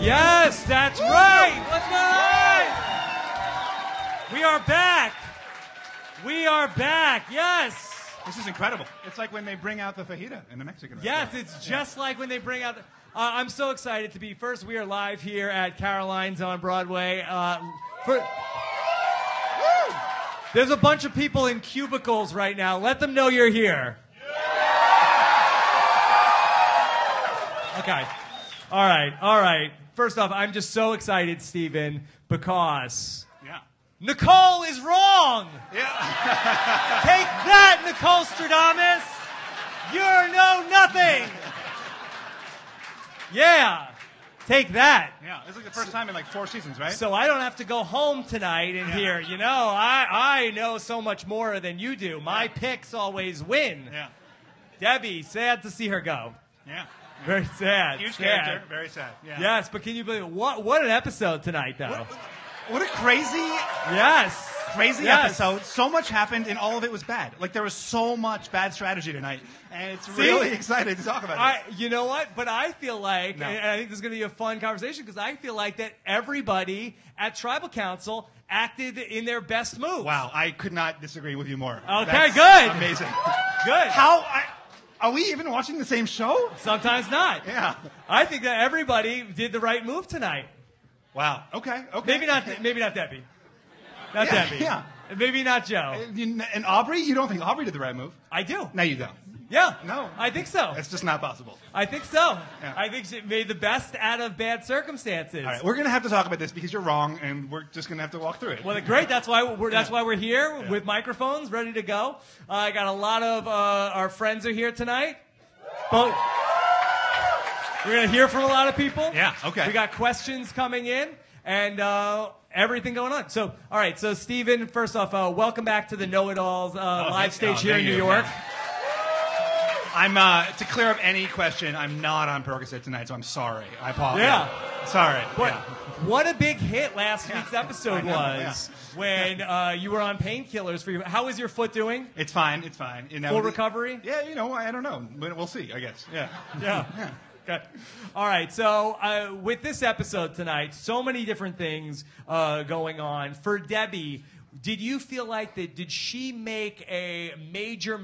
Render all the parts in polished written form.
Yes, that's right. What's going on? We are back. We are back. Yes. This is incredible. It's like when they bring out the fajita in the Mexican Yes, restaurant. it's just like when they bring out. I'm so excited to be. First, we are live here at Caroline's on Broadway. There's a bunch of people in cubicles right now. Let them know you're here. Okay. All right. First off, I'm just so excited, Stephen, because Nicole is wrong. Yeah. Take that, Nicole Stradamus. You're no nothing. Yeah. Take that. Yeah, it's like the first time in like 4 seasons, right? So I don't have to go home tonight and hear, I know so much more than you do. My picks always win. Yeah. Debbie, sad to see her go. Yeah. Very sad. Huge character. Very sad. Yeah. Yes, but can you believe it? What an episode tonight, though. What a crazy episode. So much happened, and all of it was bad. Like, there was so much bad strategy tonight, and it's really exciting to talk about it. You know what? But I feel like, and I think this is going to be a fun conversation, because I feel like that everybody at Tribal Council acted in their best move. Wow, I could not disagree with you more. Okay, That's good. Amazing. Good. Are we even watching the same show? Sometimes not. Yeah. I think that everybody did the right move tonight. Wow. Okay. Maybe not Debbie. Not Debbie. Yeah. Maybe not Joe. And Aubrey? You don't think Aubrey did the right move? I do. No, you don't. Yeah. No. I think so. It's just not possible. I think so. Yeah. I think she made the best out of bad circumstances. All right, we're going to have to talk about this because you're wrong, and we're just going to have to walk through it. Well, great. That's why we're here with microphones ready to go. I got a lot of our friends are here tonight. We're going to hear from a lot of people. Yeah, okay. We got questions coming in and everything going on. So, all right. So, Stephen, first off, welcome back to the Know-It-Alls live stage here in New York. Yeah. I'm to clear up any question, I'm not on Percocet tonight, so I'm sorry. I apologize. Yeah. Sorry. What a big hit last week's episode was when you were on painkillers for your. How is your foot doing? It's fine. It's fine. Full recovery? Yeah, I don't know. But we'll see, I guess. Yeah. Yeah. Okay. All right. So with this episode tonight, so many different things going on. For Debbie, did you feel like did she make a major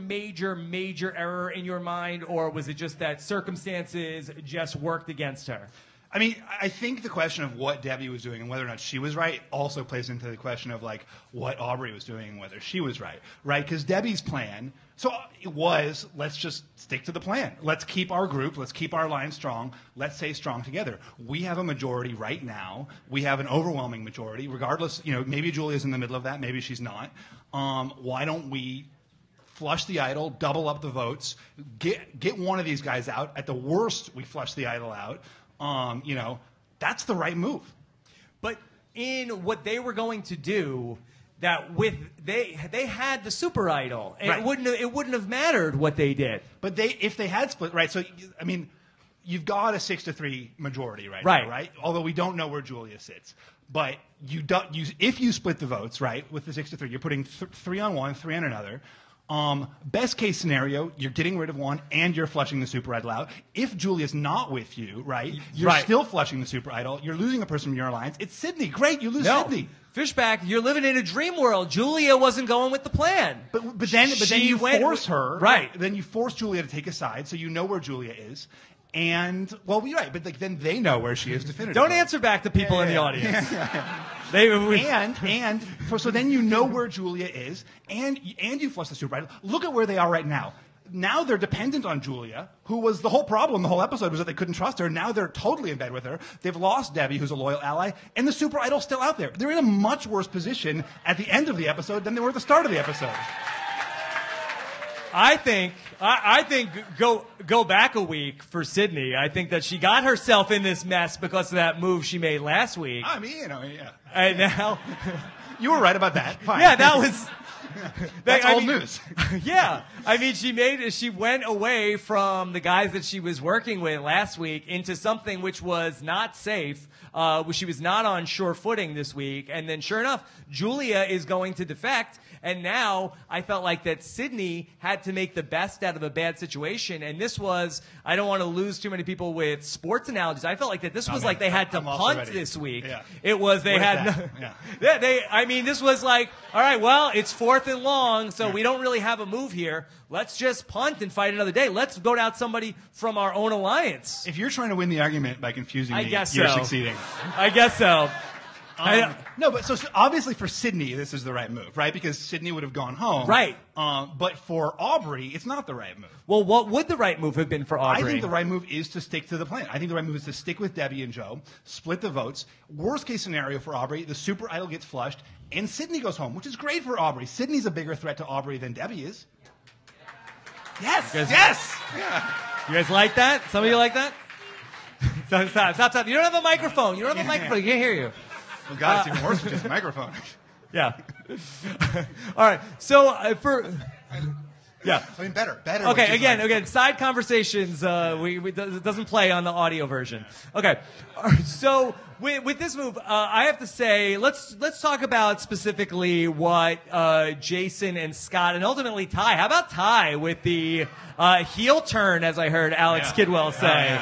error in your mind, or was it just that circumstances just worked against her? I mean, I think the question of what Debbie was doing and whether or not she was right also plays into the question of, like, what Aubrey was doing and whether she was right? Because Debbie's plan, so it was, let's just stick to the plan. Let's keep our group. Let's keep our line strong. Let's stay strong together. We have a majority right now. We have an overwhelming majority, regardless, maybe Julia's in the middle of that. Maybe she's not. Why don't we flush the idol, double up the votes, get one of these guys out. At the worst, we flush the idol out. That's the right move. But in what they were going to do, that they had the super idol, and it wouldn't have mattered what they did. But if they had split, right? So I mean, you've got a 6-3 majority right now, right? Although we don't know where Julia sits, but if you split the votes, right, with the 6-3, you're putting 3 on one, 3 on another. Best case scenario, you're getting rid of one and you're flushing the super idol out. If Julia's not with you, right, you're still flushing the super idol. You're losing a person from your alliance. It's Sydney. Great, you lose Sydney. Fishbach, you're living in a dream world. Julia wasn't going with the plan. But then you force her. Right. Then you force Julia to take a side, so you know where Julia is. And, well, you're right, but then they know where she is definitively. Don't answer back to people in the audience. So then you know where Julia is, and you flush the super idol. Look at where they are right now. Now they're dependent on Julia, who was the whole problem. The whole episode was that they couldn't trust her. Now they're totally in bed with her. They've lost Debbie, who's a loyal ally, and the super idol's still out there. They're in a much worse position at the end of the episode than they were at the start of the episode. I think go back a week for Sydney. I think that she got herself in this mess because of that move she made last week. I mean, yeah. And now... You were right about that. Fine. Yeah, that was... That's old news. Yeah. I mean, she went away from the guys that she was working with last week into something which was not safe. She was not on sure footing this week. And then sure enough, Julia is going to defect. And now I felt like that Sydney had to make the best out of a bad situation. And this was, I don't want to lose too many people with sports analogies. I felt like that this was like they had to punt this week. Yeah. It was, they had, this was like, all right, well, it's 4th and long, so we don't really have a move here. Let's just punt and fight another day. Let's go down somebody from our own alliance. If you're trying to win the argument by confusing me, you're succeeding. I guess so. No, but so obviously for Sydney, this is the right move, right? Because Sydney would have gone home. Right. But for Aubrey, it's not the right move. Well, what would the right move have been for Aubrey? I think the right move is to stick to the plan. I think the right move is to stick with Debbie and Joe, split the votes. Worst case scenario for Aubrey, the super idol gets flushed, and Sydney goes home, which is great for Aubrey. Sydney's a bigger threat to Aubrey than Debbie is. Yes. Yes. Yeah. You guys like that? Some of you like that? Stop. You don't have a microphone. You don't have a microphone. You can't hear you. Well, God, it's even worse with just a microphone. Yeah. All right. So yeah. I mean, better. Okay. Again. Side conversations. It doesn't play on the audio version. Okay. All right, so with this move, I have to say, let's talk about specifically what Jason and Scott and ultimately Ty. How about Ty with the heel turn, as I heard Alex Kidwell say?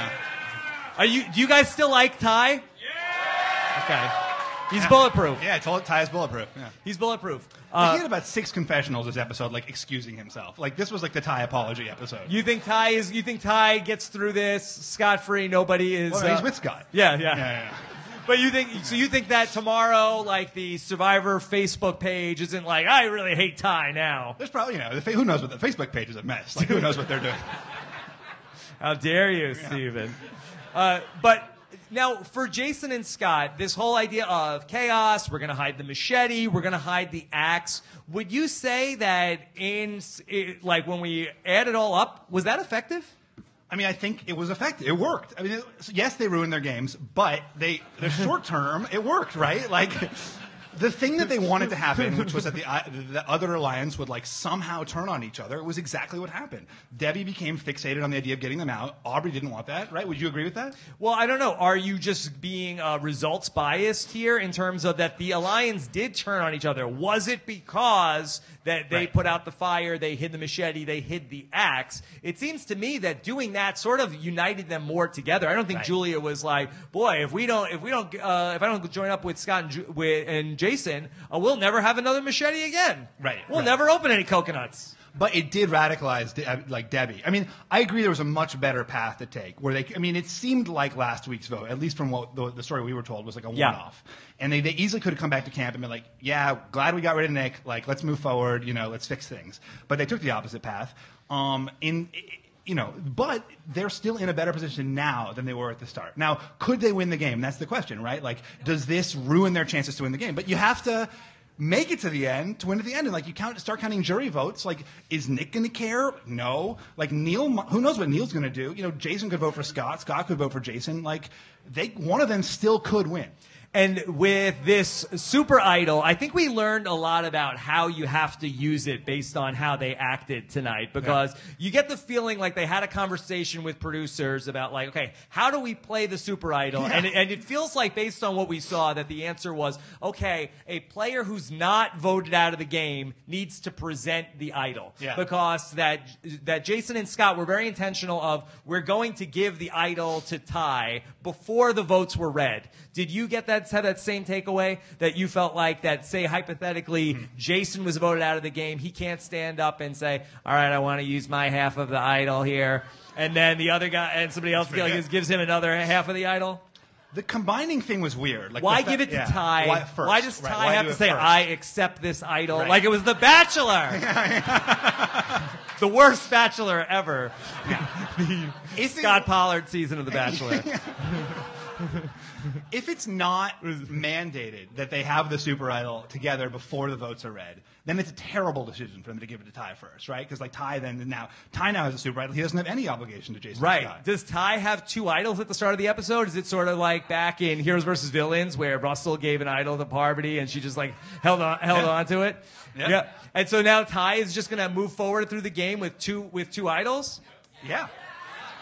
Do you guys still like Ty? Yeah. Okay. He's bulletproof. Yeah, I told Ty is bulletproof. Yeah. He's bulletproof. He had about 6 confessionals this episode, like excusing himself. Like this was like the Ty apology episode. You think Ty gets through this scot-free? Nobody is. Well, he's with Scott. Yeah. But you think that tomorrow, like the Survivor Facebook page isn't like, I really hate Ty now. There's probably, who knows what the Facebook page is a mess. Like who knows what they're doing? How dare you, Stephen? But now, for Jason and Scott, this whole idea of chaos, we're going to hide the machete, we're going to hide the axe, would you say that when we add it all up, was that effective? I mean, I think it was effective. It worked. I mean, yes, they ruined their games, but the short term, it worked, right? Like, the thing that they wanted to happen, which was that the other alliance would like somehow turn on each other, was exactly what happened. Debbie became fixated on the idea of getting them out. Aubrey didn't want that, right? Would you agree with that? Well, I don't know. Are you just being results biased here in terms of that the alliance did turn on each other? Was it because that they put out the fire, they hid the machete, they hid the axe? It seems to me that doing that sort of united them more together. I don't think Julia was like, boy, if I don't join up with Scott and Jason, we'll never have another machete again. We'll never open any coconuts. But it did radicalize Debbie. I mean, I agree there was a much better path to take. It seemed like last week's vote, at least from what the story we were told, was like a one-off. And they easily could have come back to camp and been like, yeah, glad we got rid of Nick. Like, let's move forward. Let's fix things. But they took the opposite path. But they're still in a better position now than they were at the start. Now, could they win the game? That's the question, right? Like, does this ruin their chances to win the game? But you have to make it to the end to win at the end. And like, start counting jury votes. Like, is Nick going to care? No. Like, Neil, who knows what Neil's going to do? Jason could vote for Scott. Scott could vote for Jason. Like, one of them still could win. And with this super idol, I think we learned a lot about how you have to use it based on how they acted tonight. Because you get the feeling like they had a conversation with producers about like, okay, how do we play the super idol? Yeah. And it feels like based on what we saw that the answer was, okay, a player who's not voted out of the game needs to present the idol. Yeah. Because that Jason and Scott were very intentional of, we're going to give the idol to Ty before the votes were read. Did you get that? Have that same takeaway that you felt like that, say hypothetically, Jason was voted out of the game, he can't stand up and say, all right, I want to use my half of the idol here, and then the other guy and somebody else gives him another half of the idol? The combining thing was weird. Like, why give it to Ty? Why does Ty have to say, I accept this idol? Like it was The Bachelor. The worst Bachelor ever. Scott Pollard season of The Bachelor. If it's not mandated that they have the super idol together before the votes are read, then it's a terrible decision for them to give it to Ty first, right? Because like Ty now has a super idol. He doesn't have any obligation to Jason. Right. Scott. Does Ty have two idols at the start of the episode? Is it sort of like back in Heroes versus Villains where Russell gave an idol to Parvati and she just like held on to it? Yeah. And so now Ty is just going to move forward through the game with two idols? Yeah.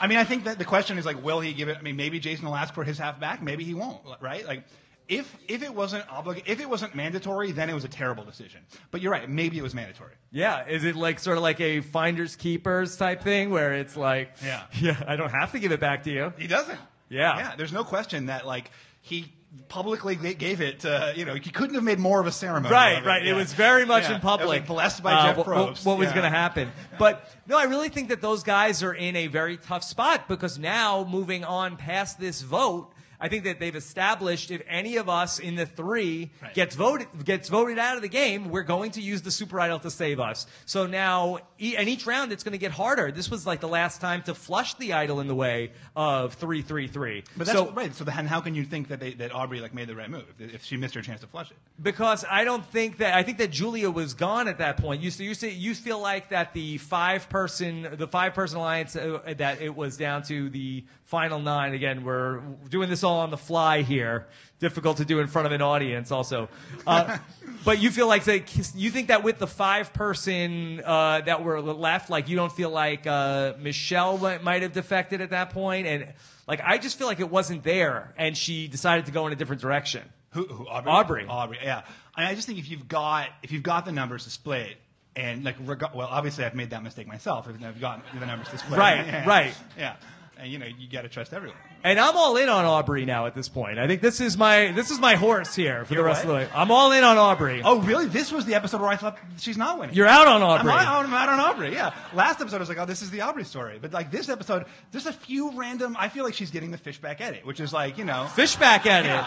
I mean, I think that the question is like, will he give it? I mean, maybe Jason will ask for his half back. Maybe he won't, right? Like, if it wasn't mandatory, then it was a terrible decision. But you're right. Maybe it was mandatory. Yeah. Is it like sort of like a finders keepers type thing where it's like, yeah, I don't have to give it back to you. He doesn't. Yeah. Yeah. There's no question that like he publicly gave it to, he couldn't have made more of a ceremony. Right. Yeah. It was very much in public. It was like blessed by Jeff Probst. What was going to happen. But no, I really think that those guys are in a very tough spot because now moving on past this vote, I think that they've established if any of us in the three gets voted out of the game, we're going to use the super idol to save us. So now, and each round it's going to get harder. This was like the last time to flush the idol in the way of 3-3-3. But that's right. So then, how can you think that Aubrey like made the right move if she missed her chance to flush it? Because I think that Julia was gone at that point. You feel like that the five person alliance that it was down to the final 9. Again, we're doing this all on the fly here. Difficult to do in front of an audience also. But you feel like you think that with the 5 person that were left, like you don't feel like Michelle might have defected at that point, and like I just feel like it wasn't there, and she decided to go in a different direction. Who Aubrey? Aubrey, yeah. I just think if you've got the numbers to split. And like, obviously, I've made that mistake myself. I've gotten the numbers to split. Right. Yeah. And you got to trust everyone. And I'm all in on Aubrey now at this point. I think this is my horse here for the rest of the way. I'm all in on Aubrey. Oh, really? This was the episode where I thought she's not winning. You're out on Aubrey. I'm out on Aubrey. Yeah. Last episode I was like, oh, this is the Aubrey story. But like this episode, there's a few random. I feel like she's getting the Fishbach edit, which is like Fishbach edit.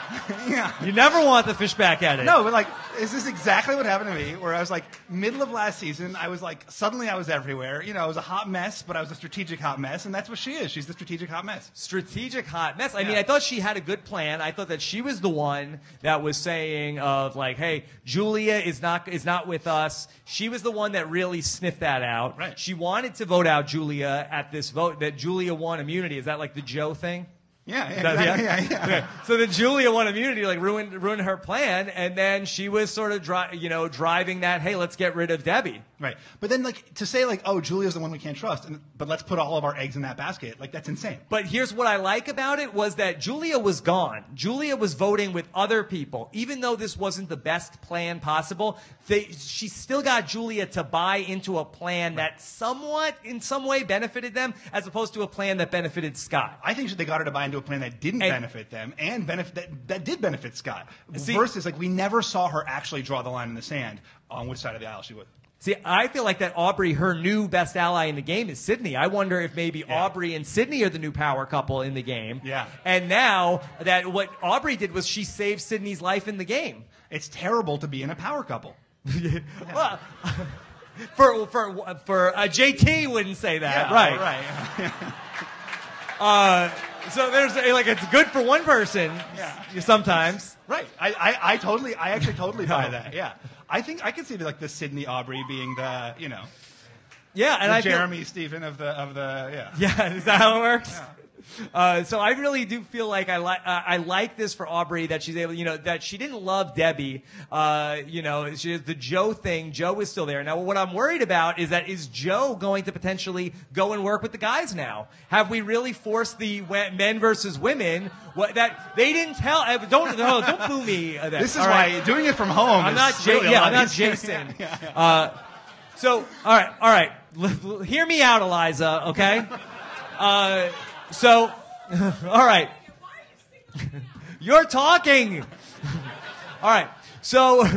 Yeah. You never want the Fishbach edit. No, but like, is this exactly what happened to me? Where I was like, middle of last season, I was like, suddenly I was everywhere. I was a hot mess, but I was a strategic hot mess, and that's what she is. She's the strategic hot mess. Strategic hot mess. I mean, I thought she had a good plan. I thought that she was the one that was saying of like, hey, Julia is not with us. She was the one that really sniffed that out. Right. She wanted to vote out Julia at this vote, that Julia won immunity. Is that like the Joe thing? Yeah, exactly. Yeah. Okay. So then Julia won immunity, like ruined her plan, and then she was sort of driving that. Hey, let's get rid of Debbie. Right, but then like to say like, oh, Julia's the one we can't trust, but let's put all of our eggs in that basket. Like that's insane. But here's what I like about it was that Julia was gone. Julia was voting with other people, even though this wasn't the best plan possible. She still got Julia to buy into a plan that somewhat, in some way, benefited them, as opposed to a plan that benefited Scott. I think they got her to buy into a plan that didn't benefit them and that did benefit Scott. Versus, like, we never saw her actually draw the line in the sand on which side of the aisle she would. See, I feel like that Aubrey, her new best ally in the game is Sydney. I wonder if maybe Aubrey and Sydney are the new power couple in the game. Yeah. And now that what Aubrey did was she saved Sydney's life in the game. It's terrible to be in a power couple. Well, for JT wouldn't say that, right? So there's like it's good for one person sometimes. Right. I actually totally buy that. Yeah. I think I can see like the Sydney Aubrey being the and the Jeremy Stephen of the Yeah, is that how it works? Yeah. So I really do feel like I like this for Aubrey that she's able, that she didn't love Debbie. She has the Joe thing. Joe is still there. Now, what I'm worried about is Joe going to potentially go and work with the guys now? Have we really forced the men versus women? That they didn't tell. Don't boo me. This is why doing it from home. I'm not Jason. So all right. Hear me out, Eliza. Okay. So, all right. You're talking. All right. So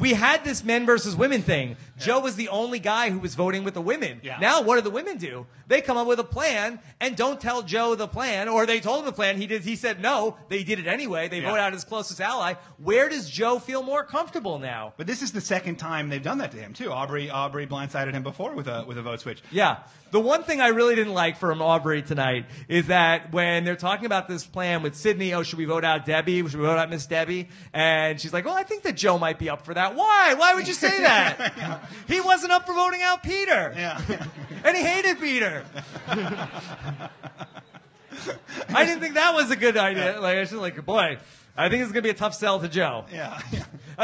we had this men versus women thing. Joe was the only guy who was voting with the women. Yeah. Now, what do the women do? They come up with a plan and don't tell Joe the plan, or they told him the plan. He said no. They did it anyway. They vote out his closest ally. Where does Joe feel more comfortable now? But this is the second time they've done that to him too. Aubrey blindsided him before with a vote switch. Yeah. The one thing I really didn't like from Aubrey tonight is that when they're talking about this plan with Sydney, should we vote out Debbie? Should we vote out Miss Debbie? And she's like, well, I think that Joe might be up for that. Why? Why would you say that? He wasn't up for voting out Peter. Yeah. And he hated Peter. I didn't think that was a good idea. Like, I was just like, boy, I think it's going to be a tough sell to Joe. Yeah.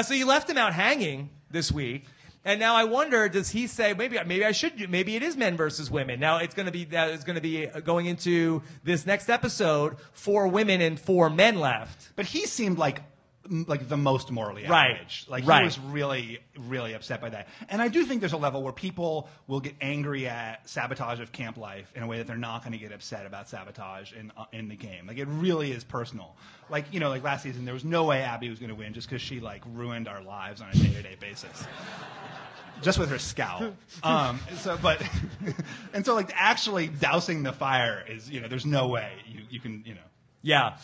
So you left him out hanging this week. And now I wonder, does he say maybe I should? Maybe it is men versus women. Now it's going to be going into this next episode 4 women and 4 men left. But he seemed like the most morally outraged. Like he was really, really upset by that. And I do think there's a level where people will get angry at sabotage of camp life in a way that they're not going to get upset about sabotage in the game. Like it really is personal. Like like last season, there was no way Abby was going to win just because she ruined our lives on a day-to-day basis. Just with her scowl. So actually dousing the fire is, there's no way you can. Yeah.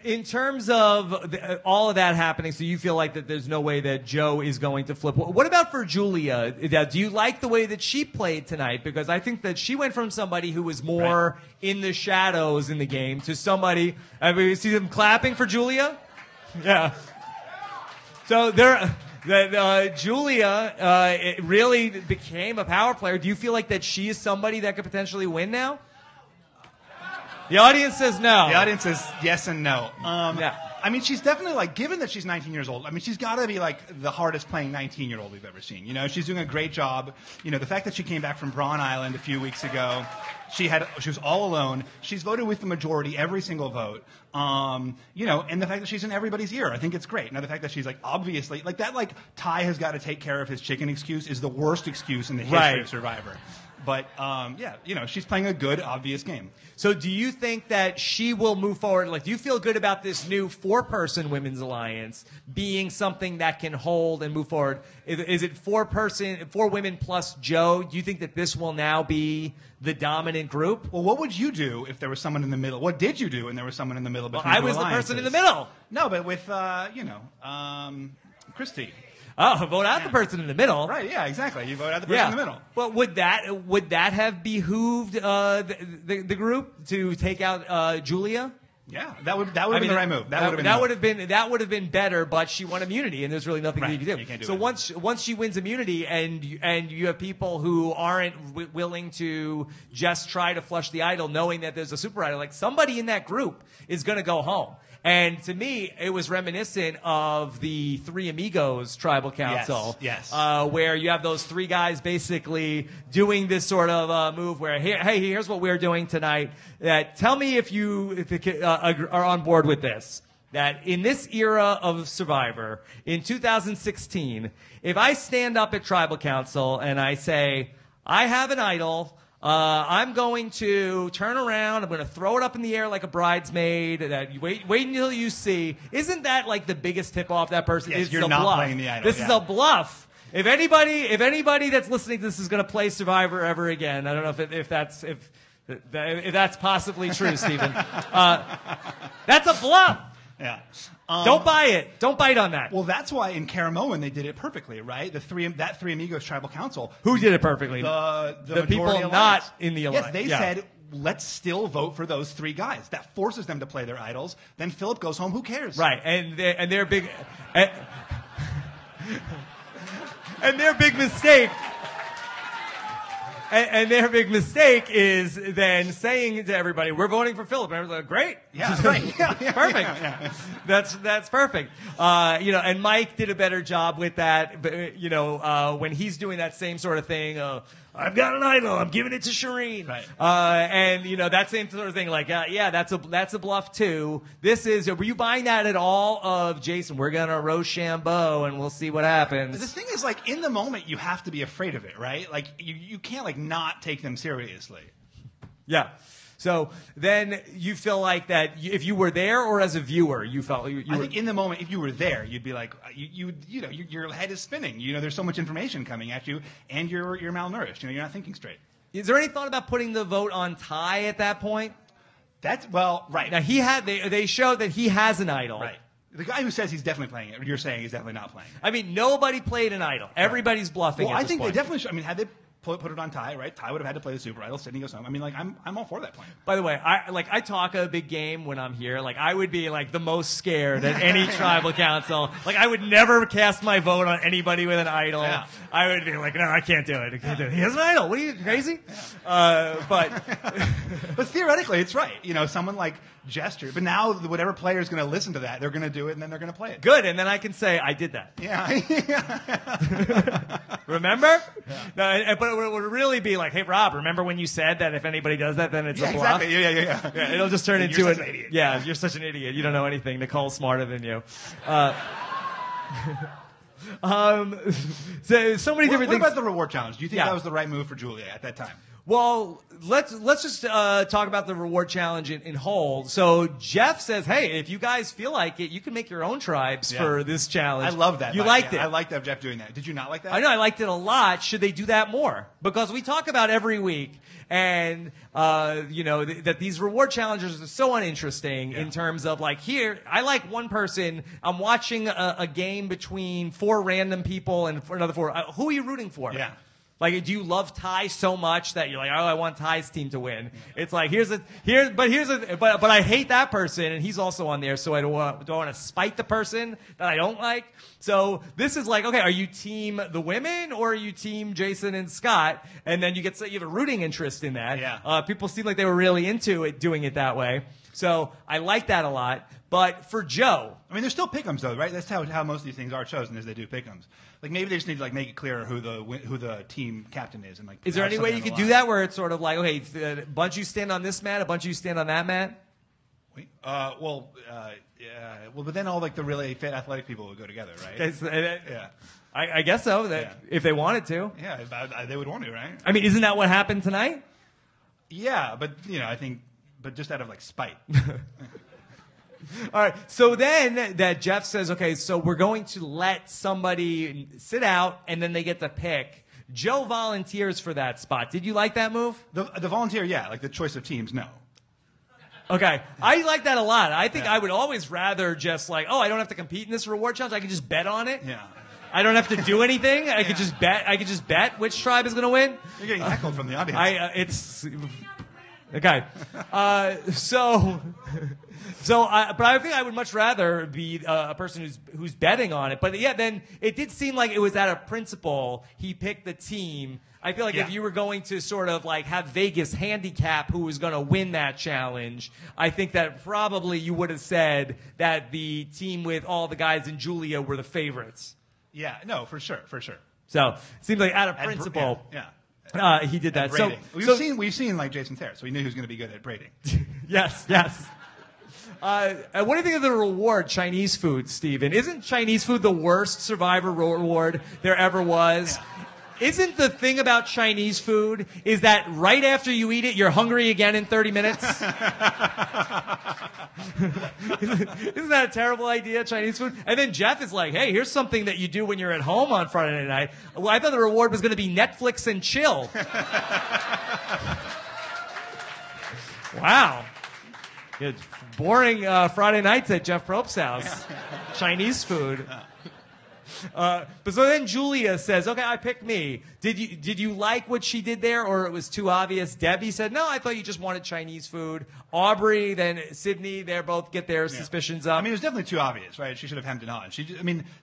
In terms of all of that happening, so you feel like that there's no way that Joe is going to flip. What about for Julia? Do you like the way that she played tonight? Because I think that she went from somebody who was more in the shadows in the game to somebody. You see them clapping for Julia? Yeah. So Julia it really became a power player. Do you feel like that she is somebody that could potentially win now? The audience says no. The audience says yes and no. Yeah. I mean, she's definitely given that she's 19 years old, I mean, she's got to be the hardest playing 19-year-old we've ever seen. She's doing a great job. The fact that she came back from Braun Island a few weeks ago, she was all alone. She's voted with the majority every single vote. And the fact that she's in everybody's ear, I think it's great. Now, the fact that she's obviously that Ty has got to take care of his chicken excuse is the worst excuse in the history of Survivor. But, she's playing a good, obvious game. So do you think that she will move forward? Do you feel good about this new 4-person women's alliance being something that can hold and move forward? Is it 4 women plus Joe? Do you think that this will now be the dominant group? Well, what would you do if there was someone in the middle? What did you do when there was someone in the middle between I was the person in the middle. No, but with, Christy. Oh, vote out the person in the middle. Right, yeah, exactly. You vote out the person in the middle. But would that have behooved the group to take out Julia? Yeah, that would have been the right move. That would have been better, but she won immunity, and there's really nothing you can do. You can't do so once she wins immunity, and you have people who aren't willing to just try to flush the idol, knowing that there's a super idol, somebody in that group is going to go home. And to me, it was reminiscent of the Three Amigos tribal council. Yes. Where you have those 3 guys basically doing this sort of move where, here's what we're doing tonight. Tell me if you are on board with this. That in this era of Survivor, in 2016, if I stand up at tribal council and I say, I have an idol, I'm going to turn around. I'm going to throw it up in the air like a bridesmaid. That you wait until you see. Isn't that the biggest tip off that person? Yes, is you're a not bluff. playing the idol. This is a bluff. If anybody that's listening to this is going to play Survivor ever again, I don't know if that's possibly true, Stephen. That's a bluff. Yeah. Don't buy it. Don't bite on that. Well, that's why in Caramoan they did it perfectly, right? That Three Amigos tribal council. Who did it perfectly? The people alliance. Not in the alliance. Yes, they said, let's still vote for those 3 guys. That forces them to play their idols. Then Philip goes home. Who cares? Right, and their big and their big mistake. And their big mistake is then saying to everybody, "We're voting for Philip." And everyone's like, "Great, yeah, right, yeah, perfect, yeah. That's perfect." And Mike did a better job with that. But, when he's doing that same sort of thing, I've got an idol, I'm giving it to Shireen, right? That same sort of thing, that's a bluff too. Were you buying that at all? Of Jason, we're gonna Rochambeau and we'll see what happens. The thing is, in the moment, you have to be afraid of it, right? You can't not take them seriously. Yeah. So then you feel like that if you were there or as a viewer, you felt you I were, think in the moment, if you were there, you'd be like, your head is spinning. There's so much information coming at you, and you're malnourished. You're not thinking straight. Is there any thought about putting the vote on Ty at that point? Right. Now they showed that he has an idol. Right. The guy who says he's definitely playing it, you're saying he's definitely not playing it. I mean, nobody played an idol. Everybody's bluffing. Well, at I this think point. they definitely should. I mean, had they put it on Ty, right? Ty would have had to play the Super Idol. Sydney goes home. I mean, like, I'm all for that plan. By the way, I talk a big game when I'm here. Like, I would be like the most scared at any tribal council. Like, I would never cast my vote on anybody with an idol. Yeah. I would be like, no, I can't do it. I can't do it. He has an idol. What are you, crazy? Yeah. But theoretically, it's right. Someone like Jester. But now, whatever player is going to listen to that, they're going to do it, and then they're going to play it. Good, and then I can say I did that. Yeah. Remember? Yeah. No, but it would really be like, hey, Rob, remember when you said that if anybody does that, then it's a bluff? Exactly. Yeah. It'll just turn into you're such an idiot. Yeah, you're such an idiot. You don't know anything. Nicole's smarter than you. So many different things. What about the reward challenge? Do you think Yeah. that was the right move for Julia at that time? Well, let's just talk about the reward challenge in whole. So Jeff says, hey, if you guys feel like it, you can make your own tribes for this challenge. I love that. You liked it. I liked that Jeff doing that. Did you not like that? I know, I liked it a lot. Should they do that more? Because we talk about every week, and that these reward challenges are so uninteresting in terms of like here. I like one person. I'm watching a game between 4 random people and another 4. Who are you rooting for? Yeah. Like, do you love Ty so much that you're like, oh, I want Ty's team to win? It's like, but I hate that person, and he's also on there, so do I want to spite the person that I don't like? So this is like, okay, are you team the women or are you team Jason and Scott? And then you have a rooting interest in that. Yeah. People seem like they were really into it, doing it that way. So I like that a lot. But for Joe, I mean, there's still pick'ems though, right? That's how most of these things are chosen, is they do pick'ems. Like maybe they just need to like make it clear who the team captain is, and like. Is there any way you could do that where it's sort of like, okay, a bunch of you stand on this mat, a bunch of you stand on that mat? But then all like the really fit athletic people would go together, right? Yeah. I guess so. If they wanted to. Yeah, they would want to, right? I mean, isn't that what happened tonight? Yeah, but I think, but just out of like spite. All right. So then that Jeff says, okay, so we're going to let somebody sit out and then they get to pick. Joe volunteers for that spot. Did you like that move? The volunteer, yeah. Like the choice of teams, no. Okay. I like that a lot. I think I would always rather just like, oh, I don't have to compete in this reward challenge. I can just bet on it. Yeah. I don't have to do anything. I could just bet which tribe is going to win. You're getting heckled from the audience. Okay. But I think I would much rather be a person who's betting on it. But yeah, then it did seem like it was out of principle. He picked the team. I feel like if you were going to sort of like have Vegas handicap who was going to win that challenge, I think that probably you would have said that the team with all the guys in Julia were the favorites. Yeah, no, for sure. So it seems like out of principle. He did that. So we've seen like Jason Thayer, so we knew he was going to be good at braiding. Yes. What do you think of the reward, Chinese food, Stephen? Isn't Chinese food the worst Survivor reward there ever was? Yeah. Isn't the thing about Chinese food is that right after you eat it, you're hungry again in 30 minutes? Isn't that a terrible idea, Chinese food? And then Jeff is like, hey, here's something that you do when you're at home on Friday night. Well, I thought the reward was going to be Netflix and chill. Wow. Good. Boring Friday nights at Jeff Probst's house. Chinese food. But so then Julia says, okay, I picked me. Did you like what she did there, or it was too obvious? Debbie said, no, I thought you just wanted Chinese food. Aubrey, then Sydney, they both get their suspicions up. I mean, it was definitely too obvious, right? She should have hemmed it on.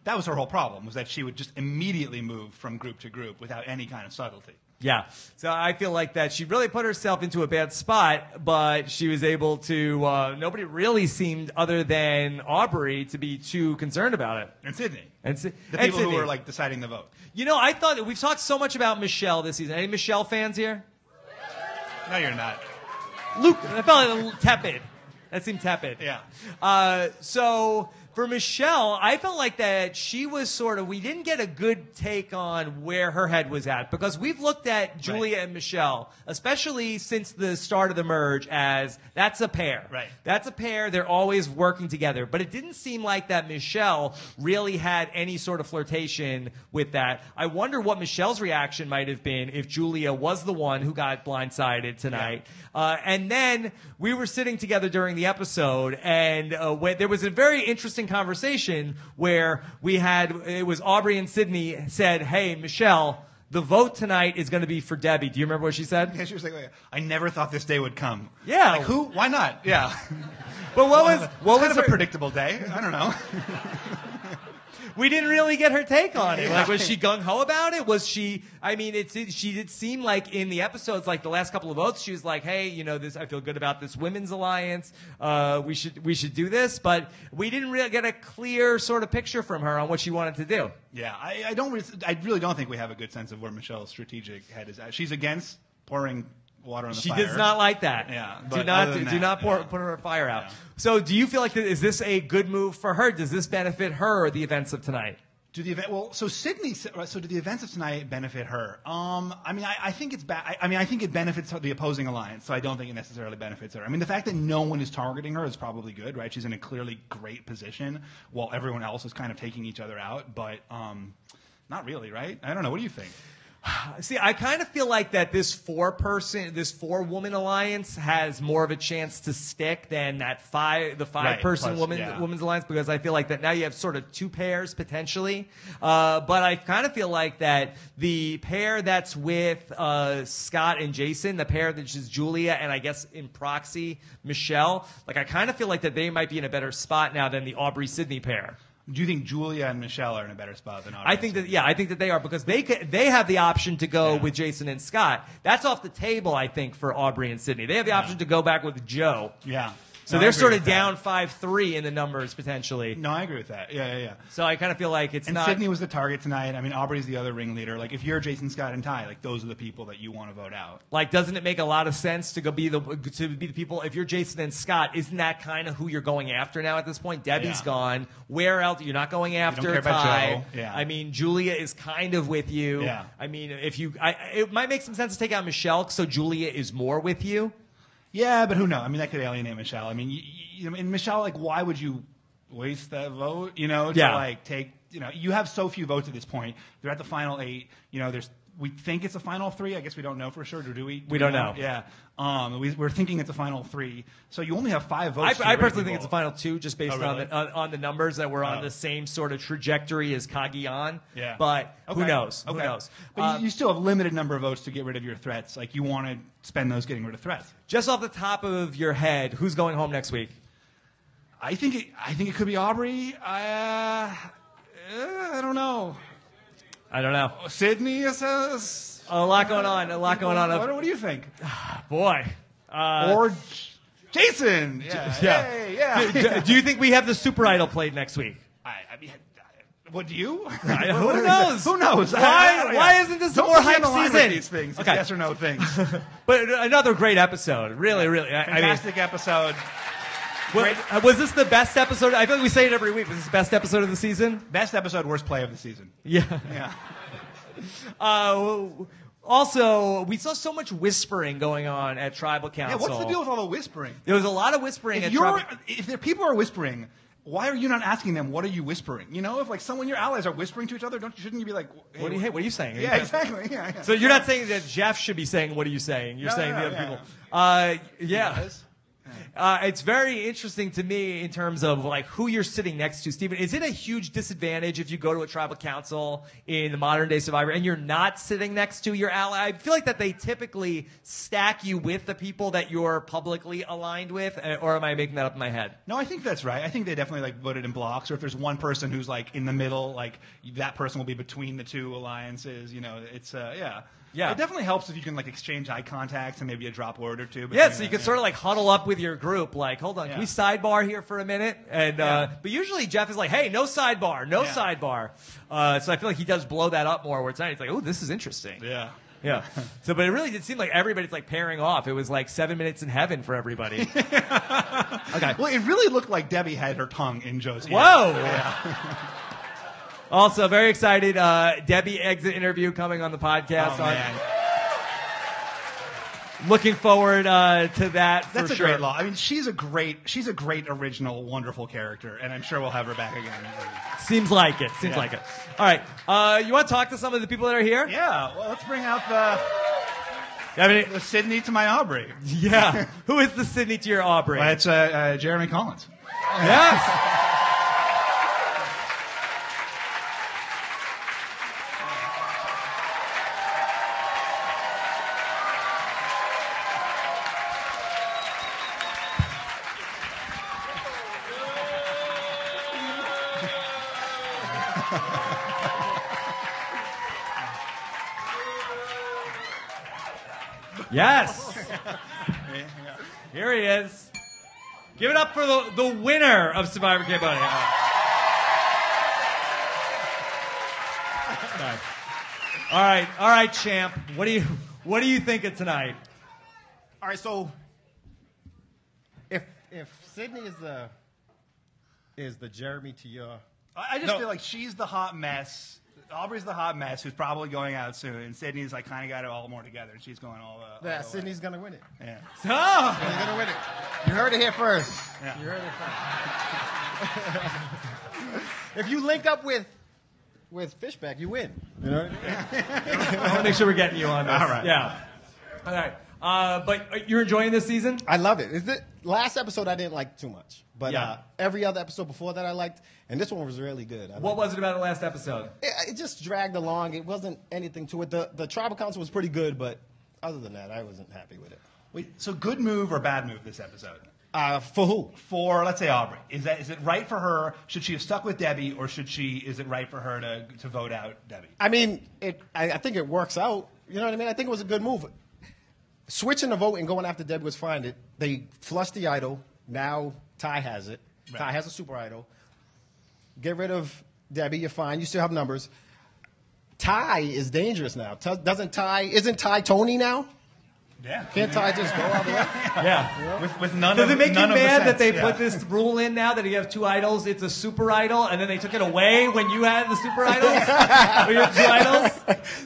That was her whole problem, was that she would just immediately move from group to group without any kind of subtlety. Yeah. So I feel like that she really put herself into a bad spot, but she was able to, nobody really seemed, other than Aubrey, to be too concerned about it. And Sydney. The people who were like deciding the vote. I thought that we've talked so much about Michelle this season. Any Michelle fans here? No, you're not. Luke, I felt a little tepid. That seemed tepid. Yeah. So For Michelle, I felt like that she was we didn't get a good take on where her head was at, because we've looked at Julia and Michelle, especially since the start of the merge, as that's a pair. Right. That's a pair. They're always working together. But it didn't seem like that Michelle really had any sort of flirtation with that. I wonder what Michelle's reaction might have been if Julia was the one who got blindsided tonight. Yeah. And then we were sitting together during the episode, and there was a very interesting conversation where it was Aubrey and Sydney said, "Hey, Michelle, the vote tonight is going to be for Debbie." Do you remember what she said? Yeah, she was like, "I never thought this day would come." Yeah. Like, who? Why not? Yeah. But what was a predictable day? I don't know. We didn't really get her take on it. Like, was she gung-ho about it? Was she, she did seem like in the episodes, like the last couple of votes, she was like, "Hey, I feel good about this women's alliance. We should do this." But we didn't really get a clear sort of picture from her on what she wanted to do. Yeah, I really don't think we have a good sense of where Michelle's strategic head is at. She's against pouring water on the fire. She does not like that. Yeah. Do not put her fire out. Yeah. So do you feel like is this a good move for her? Does this benefit her or the events of tonight? So do the events of tonight benefit her? I think it's bad. I think it benefits the opposing alliance, so I don't think it necessarily benefits her. I mean, the fact that no one is targeting her is probably good, right? She's in a clearly great position while everyone else is kind of taking each other out, but not really, right? I don't know. What do you think? See, I kind of feel like that this four-woman alliance has more of a chance to stick than the five-person women's alliance, because I feel like that now you have sort of two pairs potentially. But I kind of feel like that the pair that's with Scott and Jason, the pair that's just Julia and I guess in proxy Michelle, like I kind of feel like that they might be in a better spot now than the Aubrey-Sydney pair. Do you think Julia and Michelle are in a better spot than Aubrey? I think that they are, because they have the option to go with Jason and Scott. That's off the table, I think, for Aubrey and Sydney. They have the option to go back with Joe. Yeah. So they're sort of down 5-3 in the numbers potentially. No, I agree with that. Yeah. So I kind of feel like and Sydney was the target tonight. I mean, Aubrey's the other ringleader. Like, if you're Jason, Scott, and Ty, like those are the people that you want to vote out. Like, doesn't it make a lot of sense to be the people? If you're Jason and Scott, isn't that kind of who you're going after now at this point? Debbie's gone. Where else? You're not going after you don't care Ty. about Joe. Yeah. I mean, Julia is kind of with you. Yeah. I mean, it might make some sense to take out Michelle so Julia is more with you. Yeah, but who knows? I mean, that could alienate Michelle. I mean, and Michelle, like, why would you waste that vote? You have so few votes at this point. They're at the final 8. We think it's a final 3. I guess we don't know for sure. Do we? We don't know. Yeah. We're thinking it's a final 3. So you only have 5 votes. I personally think it's a final 2, just based on the numbers that we're on the same sort of trajectory as Kagian. Yeah. But who knows? Okay. Who knows? But you still have limited number of votes to get rid of your threats. Like, you want to spend those getting rid of threats. Just off the top of your head, who's going home next week? I think it could be Aubrey. I don't know. I don't know. Sydney says a lot going on. What do you think? Boy. Or Jason. Yeah. Do you think we have the Super Idol played next week? I mean, what do you? Who knows? Who knows? Why isn't this a more hype season? These things, okay. Yes or no things. But another great episode. Really. Fantastic episode. Was this the best episode? I feel like we say it every week. Was this the best episode of the season? Best episode, worst play of the season. Yeah. Also, we saw so much whispering going on at Tribal Council. Yeah, what's the deal with all the whispering? There was a lot of whispering at Tribal Council. If people are whispering, why are you not asking them, what are you whispering? If like someone your allies are whispering to each other, shouldn't you be like, hey, what are you saying? Yeah, exactly. Yeah. So you're not saying that Jeff should be saying, what are you saying? You're saying the other people. Yeah. It's very interesting to me in terms of like who you're sitting next to, Stephen. Is it a huge disadvantage if you go to a tribal council in the modern day Survivor and you're not sitting next to your ally? I feel like that they typically stack you with the people that you're publicly aligned with, or am I making that up in my head? No, I think that's right. I think they definitely like voted in blocks, or if there's one person who's like in the middle, like that person will be between the two alliances. It's Yeah, it definitely helps if you can like exchange eye contacts and maybe a drop word or two. Yeah, so you can sort of like huddle up with your group, like, hold on, can we sidebar here for a minute? And but usually Jeff is like, hey, no sidebar. So I feel like he does blow that up more. Where tonight he's like, oh, this is interesting. Yeah. Yeah. So, but it really did seem like everybody's like pairing off. It was like 7 minutes in heaven for everybody. Okay. Well, it really looked like Debbie had her tongue in Joe's ear. Whoa. Yeah. Also, very excited. Debbie exit interview coming on the podcast. Oh, man. Looking forward to that. That's for a sure. great law. I mean, she's a great original, wonderful character, and I'm sure we'll have her back again. Seems like it. Seems like it. All right. You want to talk to some of the people that are here? Yeah. Well, let's bring out the Sydney to my Aubrey. Yeah. Who is the Sydney to your Aubrey? Well, it's Jeremy Collins. Yes. Yes. Here he is. Give it up for the winner of Survivor Cambodia. All right, champ. What do you think of tonight? All right, so if Sydney is the Jeremy to your, I just feel like she's the hot mess. Aubrey's the hot mess who's probably going out soon, and Sydney's like kind of got it all more together, and she's going all the Sydney's gonna win it. Yeah. Oh. Sydney's gonna win it. You heard it here first. Yeah. You heard it first. If you link up with Fishbach, you win. You know what I mean? I want to make sure we're getting you on this. All right. Yeah. All right. But you're enjoying this season? I love it. Last episode I didn't like too much, but Yeah. every other episode before that I liked, and this one was really good. What was it about the last episode? It just dragged along. It wasn't anything to it. The tribal council was pretty good, but other than that, I wasn't happy with it. Wait, so good move or bad move this episode? For who? For, let's say, Aubrey. Is it right for her? Should she have stuck with Debbie, or is it right for her to vote out Debbie? I mean, I think it works out. You know what I mean? I think it was a good move. Switching the vote and going after Debbie was fine. They flushed the idol. Now Ty has it. Right. Ty has a super idol. Get rid of Debbie. You're fine. You still have numbers. Ty is dangerous now. Isn't Ty Tony now? Yeah. Can't Ty just go all the way? Yeah. With none Does of it make none you of the mad that sense, they yeah. put this rule in now that you have two idols? It's a super idol, and then they took it away when you had the super idols? Or you had two idols?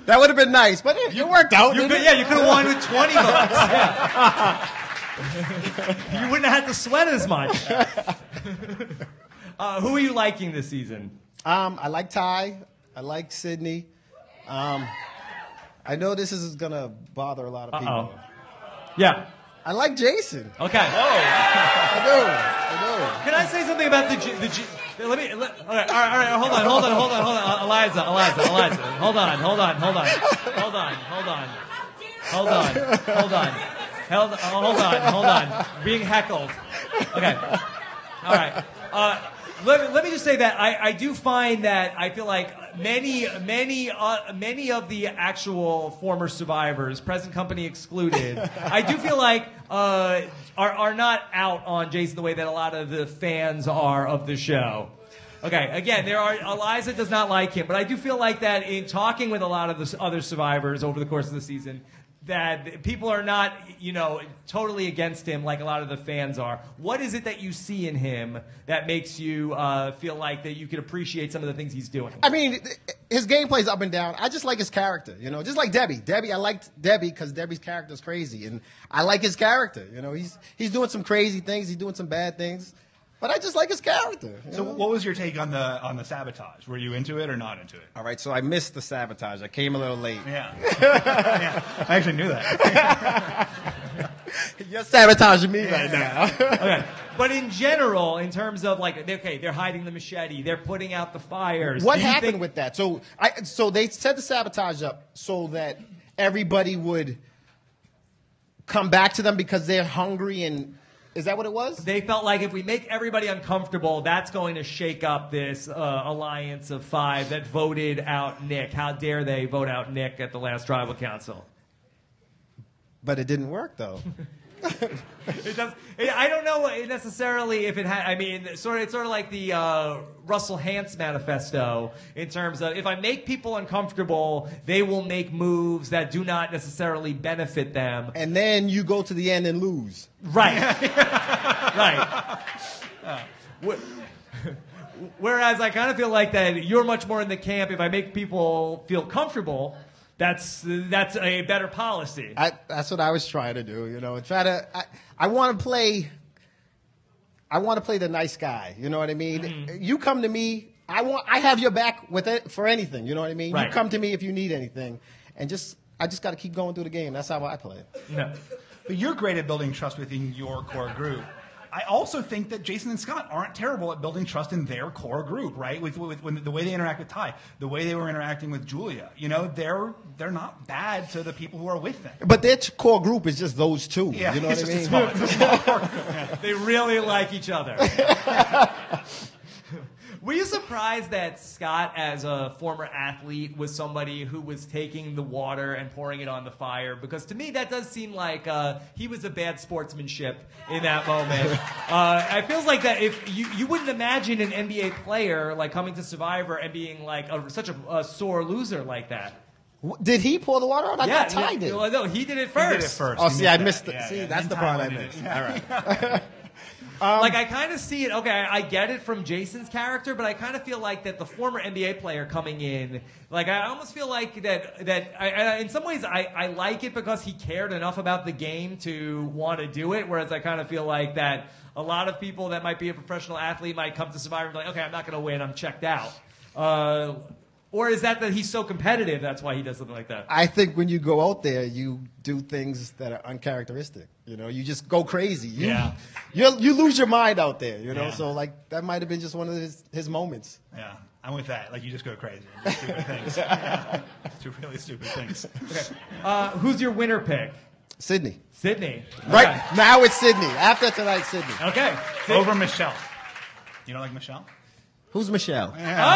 That would have been nice, but it worked out. You could have won with 20 votes. Yeah. You wouldn't have had to sweat as much. Who are you liking this season? I like Ty. I like Sydney. I know this is going to bother a lot of people. Yeah. I like Jason. Okay. I do. Can I say something about the all right, hold on. Eliza. Hold on. Being heckled. Okay. All right. Let me just say that I do find that I feel like many of the actual former survivors, present company excluded, I do feel like are not out on Jason the way that a lot of the fans are of the show. Okay, again, Eliza does not like him, but I do feel like that in talking with a lot of the other survivors over the course of the season, that people are not, totally against him like a lot of the fans are. What is it that you see in him that makes you feel like that you can appreciate some of the things he's doing? I mean, his gameplay's up and down. I just like his character, just like Debbie. I liked Debbie because Debbie's character's crazy, and I like his character. He's doing some crazy things, he's doing some bad things, but I just like his character. So what was your take on the sabotage? Were you into it or not into it? All right, so I missed the sabotage. I came a little late. Yeah. I actually knew that. You're sabotaging me right now. Okay. But in general, in terms of they're hiding the machete, they're putting out the fires. What happened with that? So they set the sabotage up so that everybody would come back to them because they're hungry and. Is that what it was? They felt like if we make everybody uncomfortable, that's going to shake up this alliance of five that voted out Nick. How dare they vote out Nick at the last tribal council? But it didn't work, though. It does. I don't know necessarily if it had. I mean, it's sort of like the Russell Hantz manifesto in terms of if I make people uncomfortable, they will make moves that do not necessarily benefit them. And then you go to the end and lose. Right. Right. Whereas I kind of feel like that you're much more in the camp. If I make people feel comfortable, that's a better policy. That's what I was trying to do, I want to play the nice guy, you know what I mean? Mm-hmm. You come to me, I have your back with it for anything, you know what I mean? Right. You come to me if you need anything, and I just got to keep going through the game. That's how I play it. Yeah. But you're great at building trust within your core group. I also think that Jason and Scott aren't terrible at building trust in their core group, right? With the way they interact with Ty, the way they were interacting with Julia. They're not bad to the people who are with them. But their core group is just those two. Yeah, you know what I mean? It's a small core group. Yeah. They really like each other. Were you surprised that Scott, as a former athlete, was somebody who was taking the water and pouring it on the fire? Because to me, that does seem like he was a bad sportsmanship in that moment. It feels like that if you wouldn't imagine an NBA player like coming to Survivor and being like such a sore loser like that. Did he pour the water out? I thought Ty did. Well, no, he did it first. He did it first. Oh, see, I missed it. Yeah, see, yeah. that's the part I missed. All right. Like, I kind of see it. Okay, I get it from Jason's character, but I kind of feel like that the former NBA player coming in, like, I almost feel like that in some ways, I like it because he cared enough about the game to want to do it, whereas I kind of feel like that a lot of people that might be a professional athlete might come to Survivor and be like, okay, I'm not going to win, I'm checked out. Or is that he's so competitive, that's why he does something like that? I think when you go out there, you do things that are uncharacteristic. You just go crazy. You lose your mind out there, Yeah. So, like, that might have been just one of his moments. Yeah, I'm with that. Like, you just go crazy. Do stupid things. Yeah. Do really stupid things. Okay. Who's your winner pick? Sydney. Sydney. Right. Okay. Now it's Sydney. After tonight, Sydney. Okay. Over Michelle. You don't like Michelle? Who's Michelle? Yeah. Oh!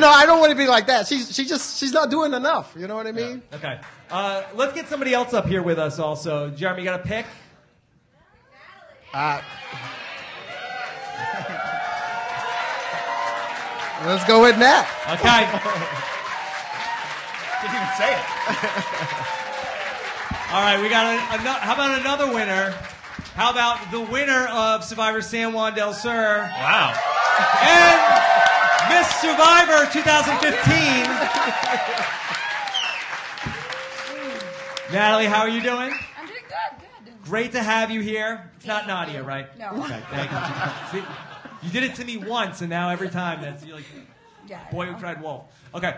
I don't want to be like that. She's not doing enough. You know what I mean? Yeah. Okay. Let's get somebody else up here with us also. Jeremy, you got a pick? Let's go with Nat. Okay. Didn't even say it. All right, we got how about another winner? How about the winner of Survivor San Juan del Sur? Wow. And Miss Survivor 2015. Natalie, how are you doing? I'm doing good. Great to have you here. It's not Nadia, right? No. Okay, thank you. See, you did it to me once, and now every time you're like, boy who cried wolf. Okay,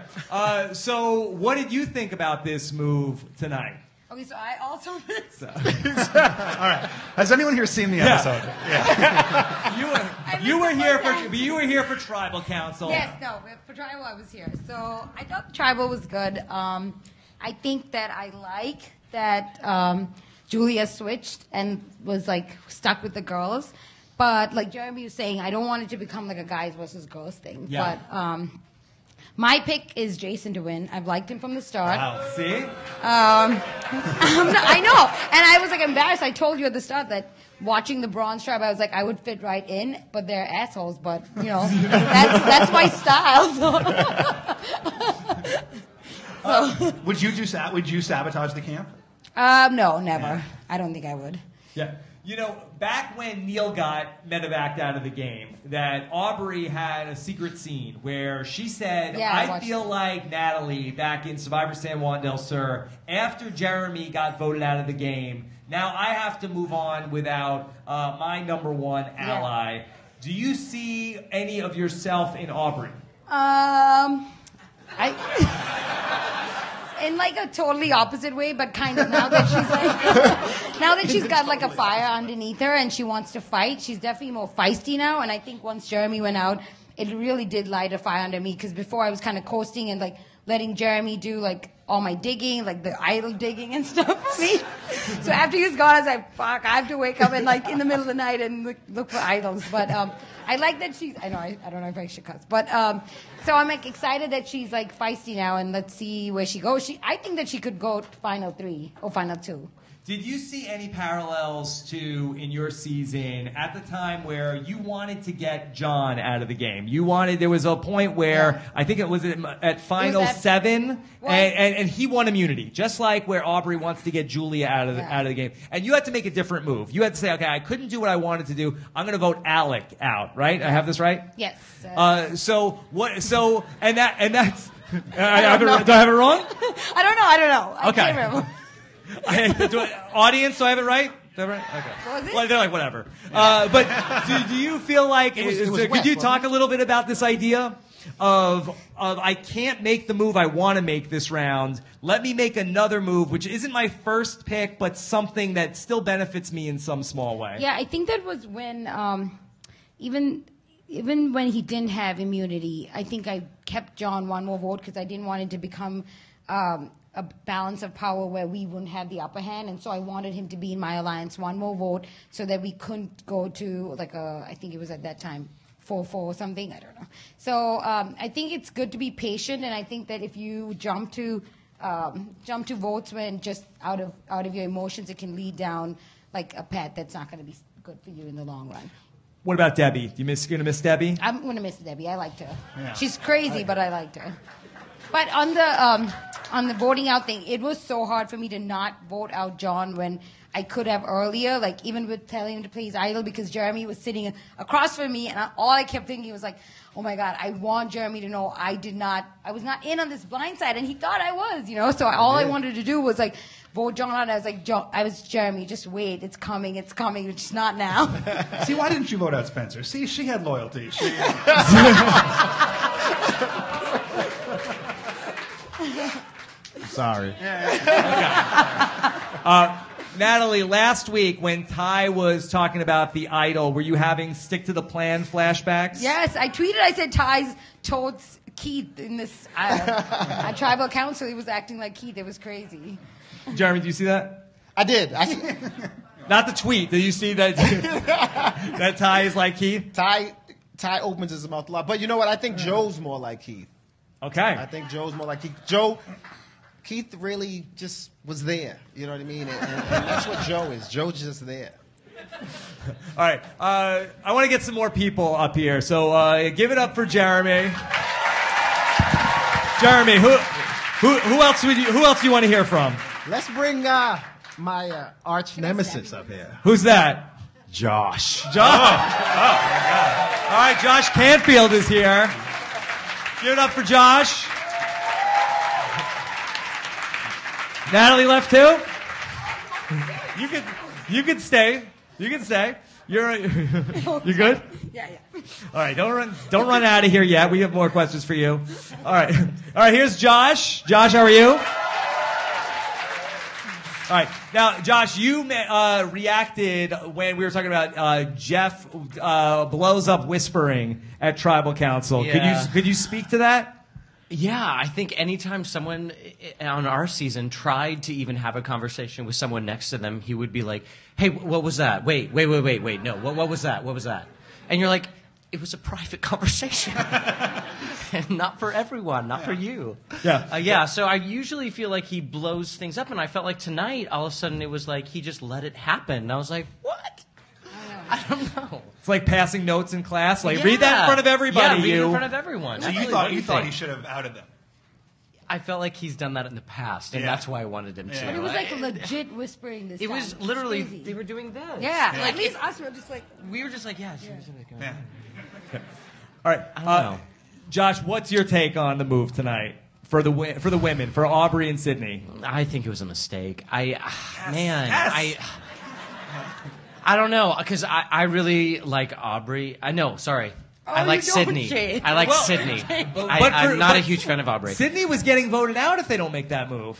so what did you think about this move tonight? Okay, so I also missed. All right. Has anyone here seen the episode? Yeah. You were here for Tribal Council. Yes, no, for Tribal I was here. So I thought Tribal was good. I think that I like that Julia switched and was like stuck with the girls. But like Jeremy was saying, I don't want it to become like a guys versus girls thing. Yeah. But my pick is Jason to win. I've liked him from the start. Wow, see? I know. And I was like embarrassed. I told you at the start that watching the Bronze Tribe, I was like, I would fit right in, but they're assholes. But, that's my style. So. Would you sabotage the camp? No, never. Yeah. I don't think I would. Yeah. Back when Neil got medevacked out of the game, that Aubrey had a secret scene where she said, I feel like Natalie back in Survivor San Juan del Sur, after Jeremy got voted out of the game, now I have to move on without my number one ally. Yeah. Do you see any of yourself in Aubrey? In like a totally opposite way, but kind of now that she's got like a fire underneath her and she wants to fight, she's definitely more feisty now. And I think once Jeremy went out, it really did light a fire under me, because before I was kind of coasting and like letting Jeremy do like all my digging, like the idol digging and stuff for me. So after he's gone, I was like, fuck, I have to wake up and like in the middle of the night and look for idols. But I like that she's, I don't know if I should cuss, but so I'm like excited that she's like feisty now, and let's see where she goes. I think that she could go to final 3 or final 2. Did you see any parallels to in your season at the time where you wanted to get John out of the game? There was a point where I think it was at final 7, and he won immunity, just like where Aubrey wants to get Julia out of the game. And you had to make a different move. You had to say, okay, I couldn't do what I wanted to do. I'm going to vote Alec out. Right? I have this right? Yes. So what? So and that's. Do I have it wrong? I don't know. I Okay. can't remember. Audience, do I have it right? Is that right? Okay. What was it? Well, they're like, whatever. But do you feel like, was could wet, you wasn't talk a little bit about this idea of I can't make the move I want to make this round. Let me make another move, which isn't my first pick, but something that still benefits me in some small way. Yeah, I think that was when even when he didn't have immunity, I think I kept John one more vote because I didn't want it to become a balance of power where we wouldn't have the upper hand, and so I wanted him to be in my alliance one more vote so that we couldn't go to like I think it was at that time 4-4 or something, I don't know. So I think it's good to be patient, and I think that if you jump to votes when just out of your emotions, it can lead down like a path that's not going to be good for you in the long run. What about Debbie? You're going to miss Debbie? I'm going to miss Debbie. I liked her. Yeah. She's crazy, but I liked her. But on the voting out thing, it was so hard for me to not vote out John when I could have earlier, like even with telling him to play his idol, because Jeremy was sitting across from me, and all I kept thinking was like, oh my God, I want Jeremy to know I was not in on this blind side, and he thought I was, you know. So all I wanted to do was like vote John out. I was like, I was Jeremy, just wait, it's coming, it's just not now. See, why didn't you vote out Spencer? See, she had loyalty. Sorry. Natalie, last week when Ty was talking about the idol, were you having stick to the plan flashbacks? Yes, I tweeted, I said Ty's told Keith in this tribal council, he was acting like Keith. It was crazy. Jeremy, do you see that? I did. Not the tweet. Did you see that? That Ty is like Keith? Ty opens his mouth a lot. But you know what? I think Joe's more like Keith. Okay. I think Joe's more like Keith. Keith really just was there. You know what I mean? And that's what Joe is. Joe's just there. All right. I want to get some more people up here. So give it up for Jeremy. Jeremy, who else do you want to hear from? Let's bring my arch nemesis up here. Who's that? Josh. Josh. Oh my God. All right, Josh Canfield is here. Give it up for Josh. Natalie left too. You could stay. You can stay. You're good. Yeah. All right, don't run out of here yet. We have more questions for you. All right. Here's Josh. Josh, how are you? All right. Now, Josh, you reacted when we were talking about Jeff blows up whispering at Tribal Council. Yeah. Could you speak to that? Yeah, I think anytime someone on our season tried to even have a conversation with someone next to them, he would be like, "Hey, what was that? Wait. No, what was that? What was that?" And you're like, "It was a private conversation, and not for everyone, not for you." Yeah. So I usually feel like he blows things up, and I felt like tonight, all of a sudden, it was like he just let it happen. And I was like, "What?" I don't know. It's like passing notes in class. Like, read that in front of everybody. Yeah, read it in front of everyone. So Absolutely. you thought he should have outed them? I felt like he's done that in the past, and Yeah. that's why I wanted him to. But it was like legit whispering this It time. was literally, Crazy. they were doing this. Yeah, Like, at least us were just like... we were just like, yeah. She was like, Yeah. All right. I don't know. Josh, what's your take on the move tonight for the women, for Aubrey and Sydney? I think it was a mistake. I don't know, because I really like Aubrey. I like Sydney. I like Sydney. I'm not a huge fan of Aubrey. Sydney was getting voted out if they don't make that move.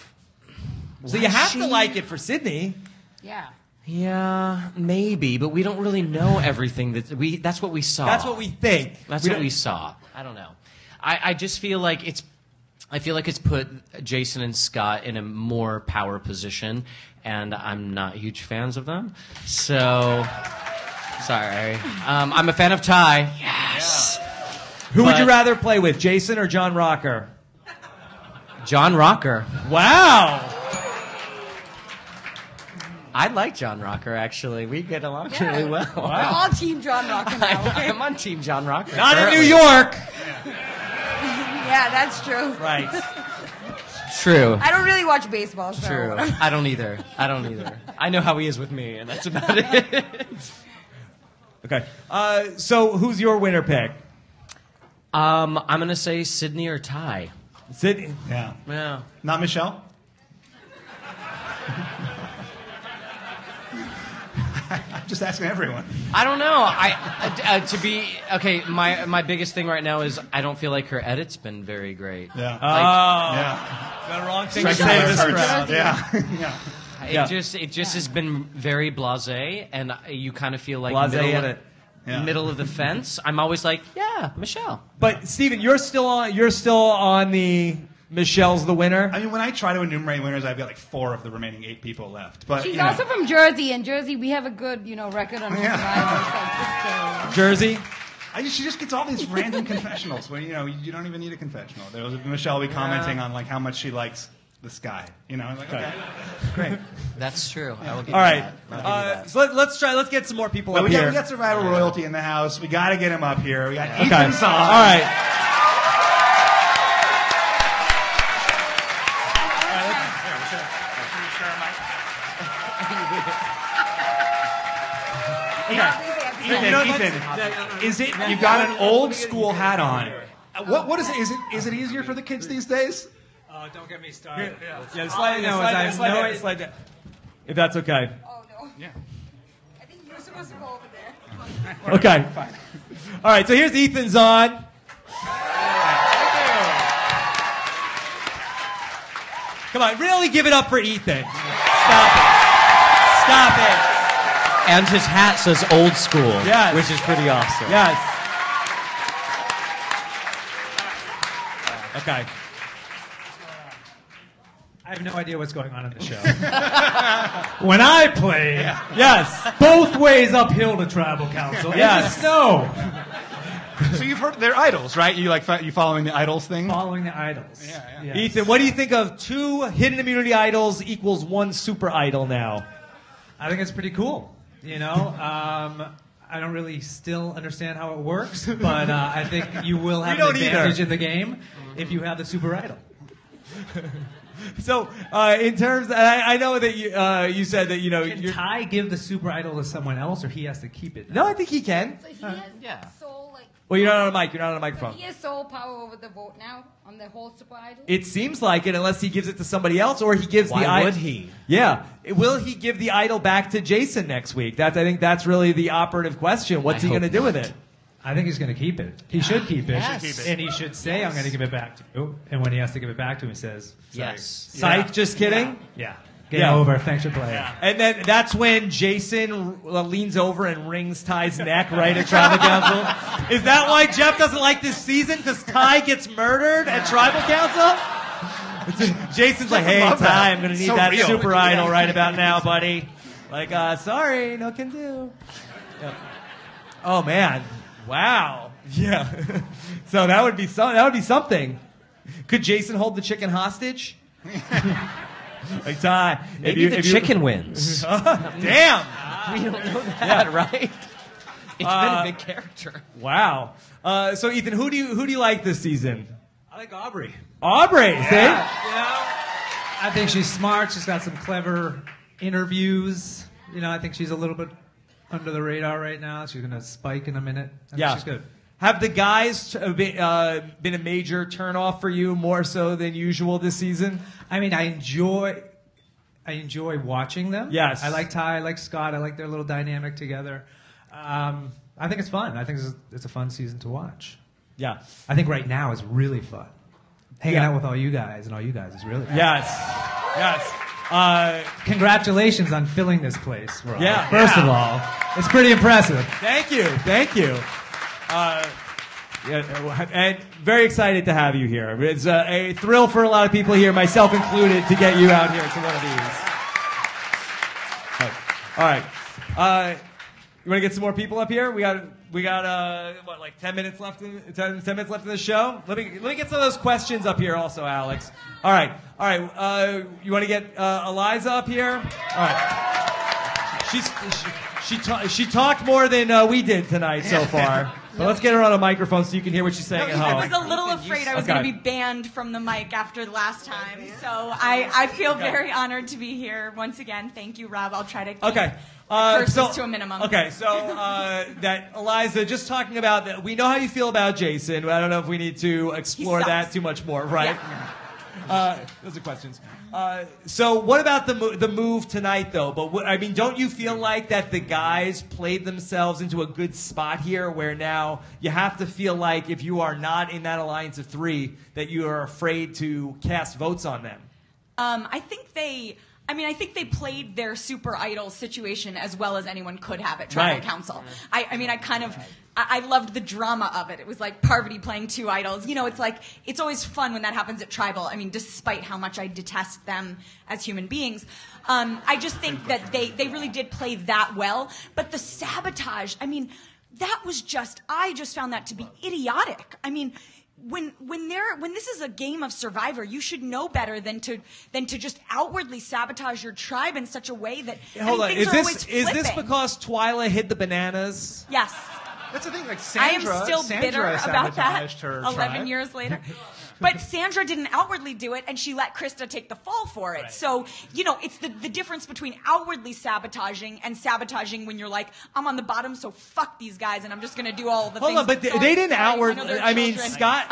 So you have to like it for Sydney. Yeah. Yeah, maybe, but we don't really know everything. That's what we saw. That's what we think. That's what we saw. I don't know. I just feel like I feel like it's put Jason and Scott in a more power position, and I'm not huge fans of them. So, sorry. I'm a fan of Ty. Yes. Who would you rather play with, Jason or John Rocker? John Rocker. Wow. I like John Rocker, actually. We get along really well. We're all Team John Rocker now. I'm on Team John Rocker. Not currently. in New York. Yeah, that's true. Right. True. I don't really watch baseball, so. True. I don't either. I know how he is with me, and that's about it. Okay. So who's your winner pick? I'm going to say Sydney or Ty. Sydney. Yeah. Not Michelle? I'm just asking everyone. I don't know. To be okay, my biggest thing right now is I don't feel like her edit's been very great. Yeah. The wrong thing Strike to say to the this first. crowd. Yeah. It just has been very blasé, and you kind of feel like Blasé in it. middle of the fence. I'm always like, yeah, Michelle. But Stephen, you're still on the Michelle's the winner. I mean, when I try to enumerate winners, I've got like 4 of the remaining 8 people left. But She's you know. also from Jersey, and Jersey, we have a good, record on Survivor. Jersey. She just gets all these random confessionals when you don't even need a confessional. There was Michelle will be commenting on like how much she likes the sky. I'm like, okay, great. That's true. I will give All you right. that. So let's get some more people Well, up we here. got Survivor royalty in the house. We got to get him up here. We got Okay. Ethan Zohn. All right. Ethan, is it you've got an old school hat on? What is it? Is it easier for the kids these days? Don't get me started. Yeah, slide down. If that's okay. Oh, no. Yeah. I think you're supposed to go over there. Okay. All right, so here's Ethan Zohn. Come on, really give it up for Ethan. Stop it. And his hat says old school, Yes. which is pretty awesome. Yes. Okay. I have no idea what's going on in the show. When I play, Yes. both ways uphill to tribal council. Yes. No. So you've heard they're idols, right? You following the idols thing? Following the idols. Yeah. Yes. Ethan, what do you think of 2 hidden immunity idols equals 1 super idol now? I think it's pretty cool. I don't really still understand how it works, but I think you will have an advantage in the game if you have the super idol. So, in terms, I know that you said that Can Ty give the super idol to someone else, or he has to keep it? No, I think he can. So he has sole, Well, you're not on a mic. You're not on a microphone. he has sole power over the vote now on the whole Super Idol? It seems like it, unless he gives it to somebody else, or he gives the Why idol. would he? Yeah, will he give the idol back to Jason next week? I think that's really the operative question. What's he hope going to do with not. it? I think he's going to keep it. He should keep it. Yes. And he should say, I'm going to give it back to you. And when he has to give it back to him, he says, sorry. Yes. Psych, just kidding. Yeah. Game Yeah. over. Thanks for playing. And then that's when Jason leans over and wrings Ty's neck right at Tribal Council. Is that why Jeff doesn't like this season? Because Ty gets murdered at Tribal Council? Jason's like, hey, Ty, I'm going to need So that real. super idol right about now, buddy. Like, sorry, no can do. Yeah. Oh, man. Wow. Yeah. So that would be something. Could Jason hold the chicken hostage? Like, Ty, Maybe the chicken wins. Damn. We don't know that, right? It's been a big character. Wow. So Ethan, who do you like this season? I like Aubrey. Aubrey. See? I think she's smart. She's got some clever interviews. I think she's a little bit under the radar right now. She's going to spike in a minute. I think she's good. Have the guys been a major turnoff for you more so than usual this season? I mean, I enjoy watching them. Yes. I like Ty. I like Scott. I like their little dynamic together. I think it's fun. I think it's a fun season to watch. Yeah. I think right now is really fun. Hanging out with all you guys and all you guys is really fun. Yes. Congratulations on filling this place, Rob. First Yeah. of all, it's pretty impressive. Thank you. Yeah, and very excited to have you here. It's a thrill for a lot of people here, myself included, to get you out here to one of these. All right. You want to get some more people up here? We got what, like 10 minutes left in 10 minutes left in the show? Let me get some of those questions up here also, Alex. All right. You want to get Eliza up here? All right. She talked more than we did tonight so far. But let's get her on a microphone so you can hear what she's saying at home. I was a little afraid I was going to be banned from the mic after the last time, so I feel very honored to be here once again. Thank you, Rob. I'll try to keep curses to a minimum. Okay, so that Eliza, just talking about that, we know how you feel about Jason. I don't know if we need to explore that too much more, right? Yeah. Those are questions. So what about the move tonight, though? But I mean, don't you feel like that the guys played themselves into a good spot here, where now you have to feel like if you are not in that alliance of three, that you are afraid to cast votes on them? I think they played their super idol situation as well as anyone could have at Tribal Council. I loved the drama of it. It was like Parvati playing two idols. You know, it's always fun when that happens at Tribal. I mean, despite how much I detest them as human beings. I just think that they really did play that well. But the sabotage, I mean, I just found that to be idiotic. I mean, when this is a game of Survivor, you should know better than to just outwardly sabotage your tribe in such a way that hold on. Is this because Twyla hid the bananas? Yes. That's the thing. Like Sandra, I am still bitter about that. Her 11 tribe. years later. But Sandra didn't outwardly do it, and she let Krista take the fall for it. Right. So, you know, it's the difference between outwardly sabotaging and sabotaging when you're like, I'm on the bottom, so fuck these guys, and I'm just going to do all the things. Hold on, but they didn't outwardly. I mean, Scott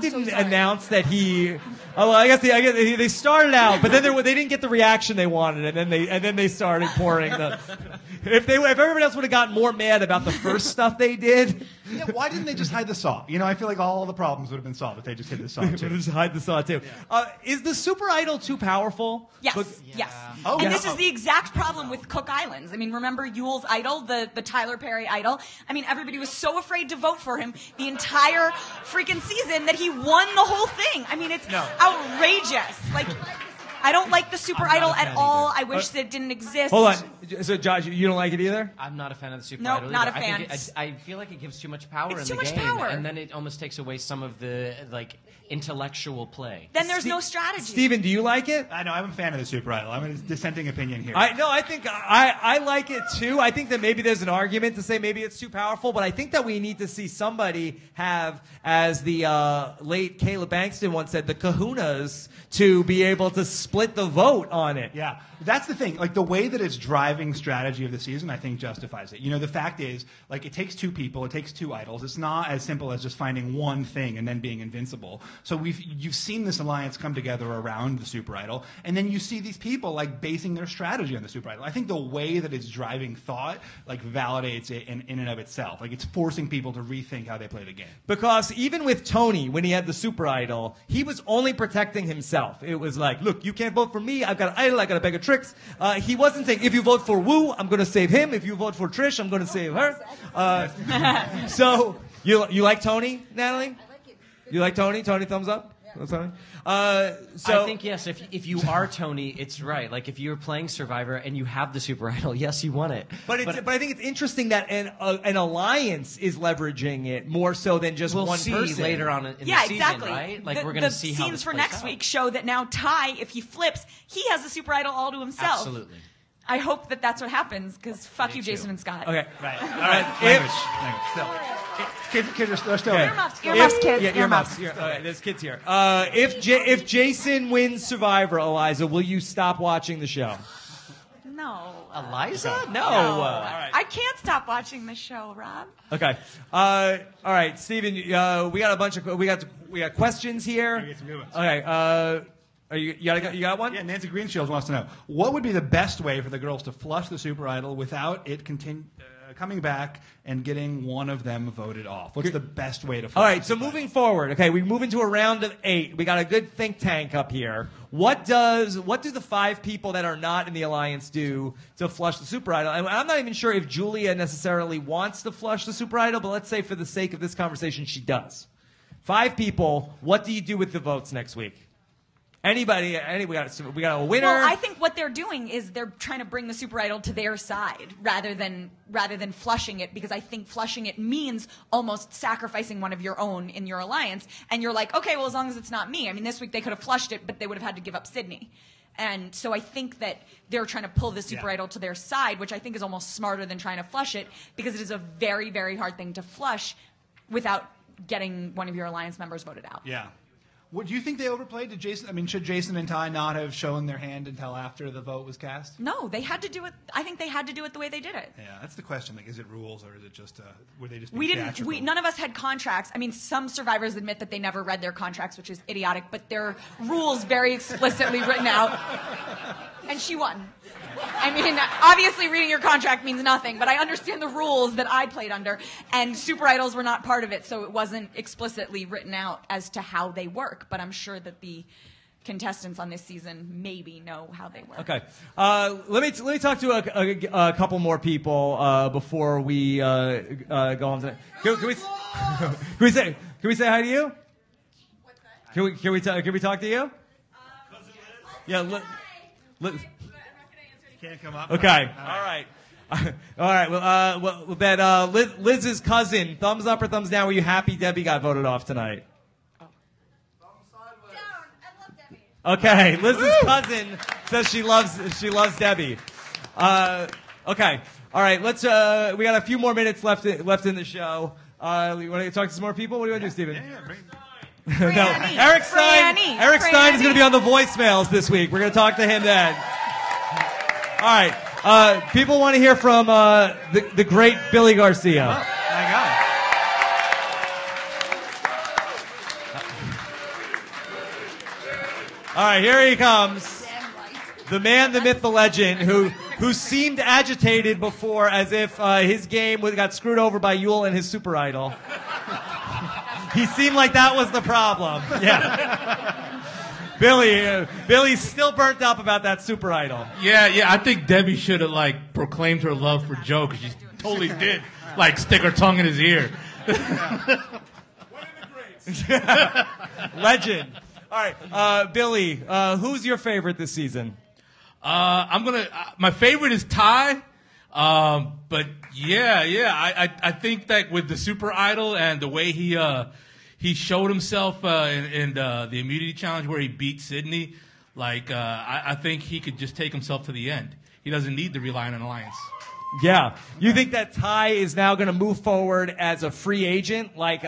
didn't announce that he. Oh, well, I guess they started out, but then they didn't get the reaction they wanted, and then they started pouring the. If everybody else would have gotten more mad about the first stuff they did. Yeah, why didn't they just hide the saw? You know, I feel like all the problems would have been solved if they just hid the saw too. Just hide the saw too. Yeah. Is the super idol too powerful? Yes. Yes. Oh, and this is the exact problem with Cook Islands. I mean, remember Yule's idol, the Tyler Perry idol? I mean, everybody was so afraid to vote for him the entire freaking season that he won the whole thing. I mean, it's outrageous. Like, I don't like the super idol at all. I wish that it didn't exist. Hold on. So, Josh, you don't like it either? I'm not a fan of the super nope, idol. Not either. a fan. I feel like it gives too much power it's in too the much game, power. and then it almost takes away some of the intellectual play. Then there's no strategy. Steven, do you like it? I know. I'm a fan of the super idol. I'm a dissenting opinion here. I think I like it too. I think that maybe there's an argument to say maybe it's too powerful, but I think that we need to see somebody have, as the late Caleb Bankston once said, the kahunas to be able to split the vote on it. Yeah, that's the thing. Like, the way that it's driving strategy of the season, I think justifies it. You know, the fact is, like, it takes two people, it takes two idols. It's not as simple as just finding one thing and then being invincible. So you've seen this alliance come together around the super idol, and then you see these people like basing their strategy on the super idol. I think the way that it's driving thought like validates it in and of itself. Like, it's forcing people to rethink how they play the game. Because even with Tony, when he had the super idol, he was only protecting himself. It was like, look, you can't vote for me. I've got an idol. I got a bag of tricks. He wasn't saying, if you vote for Wu, I'm going to save him. If you vote for Trish, I'm going to save her. So you like Tony, Natalie? I like it. You like Tony? Tony, thumbs up? Yeah. Tony? I think, yes, if you are Tony, it's right. Like, if you're playing Survivor and you have the super idol, yes, you won it. But I think it's interesting that an alliance is leveraging it more so than just one person. We'll see later on in the season, exactly. right? Like, we're going to see how this scenes for plays next out. week show that now Ty, if he flips, he has the super idol all to himself. Absolutely. I hope that that's what happens, because fuck you, Jason and Scott. Okay. Right. All right. Language. Still. Kids are still here. Earmuffs, kids. Yeah, earmuffs. Okay, there's kids here. If Jason wins Survivor, Eliza, will you stop watching the show? No. Eliza? No. All right. I can't stop watching the show, Rob. Okay. All right, Steven. We got a bunch of we got questions here. We got some good ones. Okay. You got one? Yeah, Nancy Greenshields wants to know, what would be the best way for the girls to flush the super idol without it coming back and getting one of them voted off? What's the best way to? All right, so moving forward, okay, we move into a round of 8. We got a good think tank up here. What do the 5 people that are not in the alliance do to flush the super idol? And I'm not even sure if Julia necessarily wants to flush the super idol, but let's say for the sake of this conversation, she does. 5 people. What do you do with the votes next week? Anybody? We got a winner. Well, I think what they're doing is they're trying to bring the super idol to their side rather than flushing it, because I think flushing it means almost sacrificing one of your own in your alliance. And you're like, okay, well, as long as it's not me. I mean, this week they could have flushed it, but they would have had to give up Sydney. And so I think that they're trying to pull the super idol to their side, which I think is almost smarter than trying to flush it, because it is a very, very hard thing to flush without getting one of your alliance members voted out. Yeah. What, do you think they overplayed? Should Jason and Ty not have shown their hand until after the vote was cast? No, they had to do it. I think they had to do it the way they did it. Yeah, that's the question. Like, is it rules or is it just were they just? None of us had contracts. I mean, some survivors admit that they never read their contracts, which is idiotic. But there are rules very explicitly written out. And she won. I mean, obviously reading your contract means nothing, but I understand the rules that I played under, and super idols were not part of it, so it wasn't explicitly written out as to how they work. But I'm sure that the contestants on this season maybe know how they work. Okay, let me talk to a couple more people before we go on to. Can we say hi to you? What's that? Can we talk to you? Yeah. Can't come up. Okay. All right. All right. Well, that Liz's cousin. Thumbs up or thumbs down? Were you happy Debbie got voted off tonight? Down. I love Debbie. Okay. Liz's cousin says she loves Debbie. Okay. All right. Let's. We got a few more minutes left in the show. You want to talk to some more people? What do you want to do, Stephen? Yeah. No. Eric Stein is going to be on the voicemails this week. We're going to talk to him then. All right. People want to hear from the great Billy Garcia. Oh, my God. All right, here he comes. The man, the myth, the legend, who seemed agitated before as if his game got screwed over by Yule and his super idol. He seemed like that was the problem. Yeah. Billy's still burnt up about that super idol. Yeah. I think Debbie should have proclaimed her love for Joe, because she totally did stick her tongue in his ear. Legend. All right, Billy. Who's your favorite this season? My favorite is Ty. But I think that with the super idol and the way he showed himself in the immunity challenge where he beat Sydney, I think he could just take himself to the end. He doesn't need to rely on an alliance. Yeah. You think that Ty is now going to move forward as a free agent like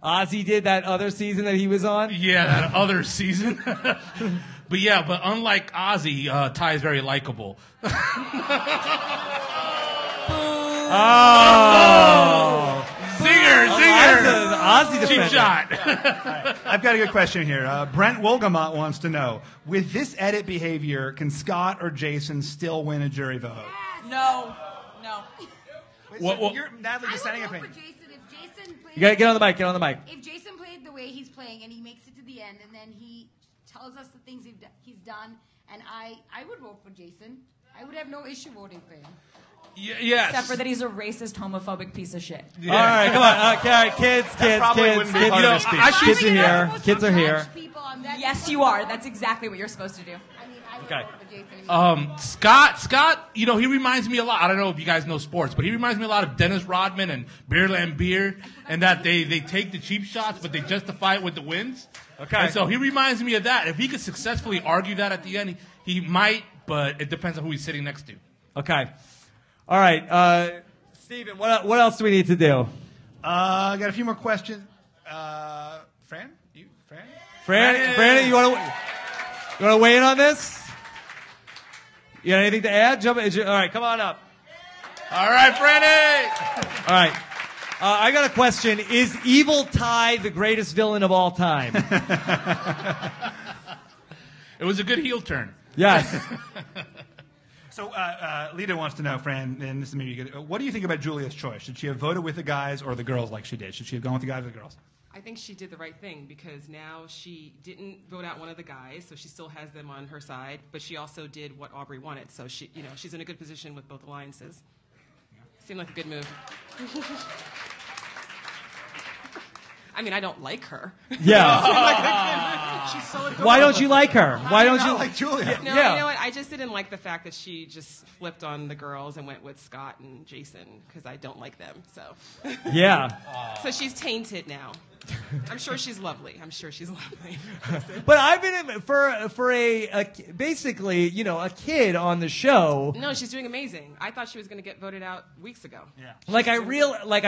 Ozzy did that other season that he was on? Yeah, that other season. But unlike Ozzy, Ty is very likable. Oh. Zinger! Ozzy defender. Cheap shot. I've got a good question here. Brent Wolgamott wants to know, with this edit behavior, can Scott or Jason still win a jury vote? No. You're Natalie just standing up. For Jason, if Jason plays, You got to get on the mic. If Jason played the way he's playing and he makes it to the end and then he tells us the things he's done, and I would vote for Jason. I would have no issue voting for him. Yes. Except for that he's a racist, homophobic piece of shit. Yeah. All right, come on. Okay, kids. Kids are here. Yes, you are. That's exactly what you're supposed to do. Okay. Scott, he reminds me a lot. I don't know if you guys know sports, but he reminds me a lot of Dennis Rodman and Beer Lambier, and that they take the cheap shots, but they justify it with the wins. Okay. And so he reminds me of that. If he could successfully argue that at the end, he might, but it depends on who he's sitting next to. Okay. All right. Stephen, what else do we need to do? I got a few more questions. Fran? Fran, you want to weigh in on this? You got anything to add? All right, come on up. All right, Franny. All right. I got a question. Is Evil Ty the greatest villain of all time? It was a good heel turn. Yes. So Lita wants to know, Fran, and this is maybe good. What do you think about Julia's choice? Should she have voted with the guys or the girls like she did? Should she have gone with the guys or the girls? I think she did the right thing because now she didn't vote out one of the guys, so she still has them on her side. But she also did what Aubrey wanted, so she's in a good position with both alliances. Seemed like a good move. I mean, I don't like her. Yeah. She's so Why don't you like her? Why don't you like Julia? No, Yeah. you know what? I just didn't like the fact that she just flipped on the girls and went with Scott and Jason because I don't like them. So. Yeah. So she's tainted now. I'm sure she's lovely. But I've been for a basically, a kid on the show. No, she's doing amazing. I thought she was going to get voted out weeks ago. Yeah. Like I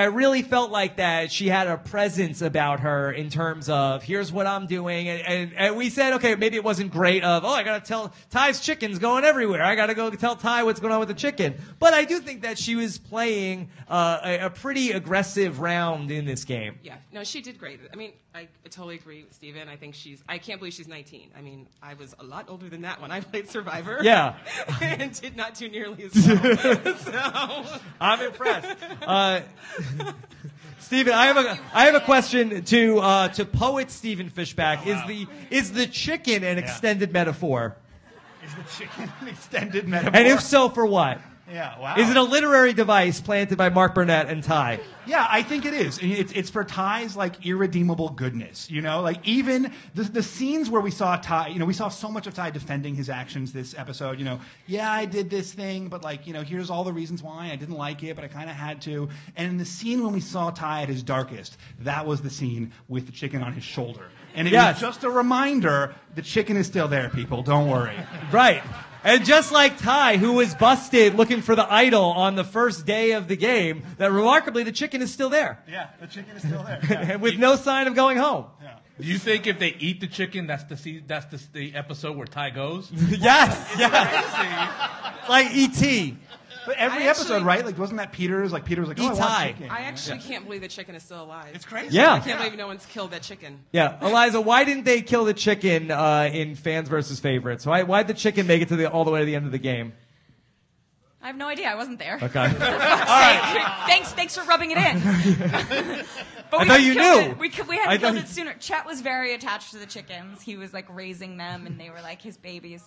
really felt like that she had a presence about her in terms of here's what I'm doing, and we said okay, maybe it wasn't great of I gotta tell Ty's chicken's going everywhere. I gotta go tell Ty what's going on with the chicken. But I do think that she was playing a pretty aggressive round in this game. Yeah, no, she did great. I mean, I totally agree with Stephen. I think I can't believe she's 19. I mean, I was a lot older than that when I played Survivor. Yeah. And did not do nearly as well. So. I'm impressed. Stephen, I have a question to poet Stephen Fishbach. Oh, wow. Is the chicken an extended metaphor? Is the chicken an extended metaphor? And if so, for what? Yeah, wow. Is it a literary device planted by Mark Burnett and Ty? Yeah, I think it is. It's for Ty's like irredeemable goodness, like even the scenes where we saw Ty, we saw so much of Ty defending his actions this episode. Yeah, I did this thing, but here's all the reasons why I didn't like it, but I kind of had to. And in the scene when we saw Ty at his darkest, that was the scene with the chicken on his shoulder, and it was just a reminder: the chicken is still there, people. Don't worry. Right. And just like Ty, who was busted looking for the idol on the first day of the game, that remarkably the chicken is still there. Yeah, the chicken is still there. Yeah. And with no sign of going home. Yeah. Do you think if they eat the chicken, that's the episode where Ty goes? Yes. Like E.T. But every episode, right? Like, wasn't that Peter's? Like, Peter was like, I want chicken. I actually can't believe the chicken is still alive. It's crazy. Yeah. I can't believe no one's killed that chicken. Yeah. Eliza, why didn't they kill the chicken in Fans versus Favorites? Why'd the chicken make it all the way to the end of the game? I have no idea. I wasn't there. Okay. All right. Thanks for rubbing it in. But I thought you knew. We had killed it sooner. Chet was very attached to the chickens. He was like raising them, and they were like his babies.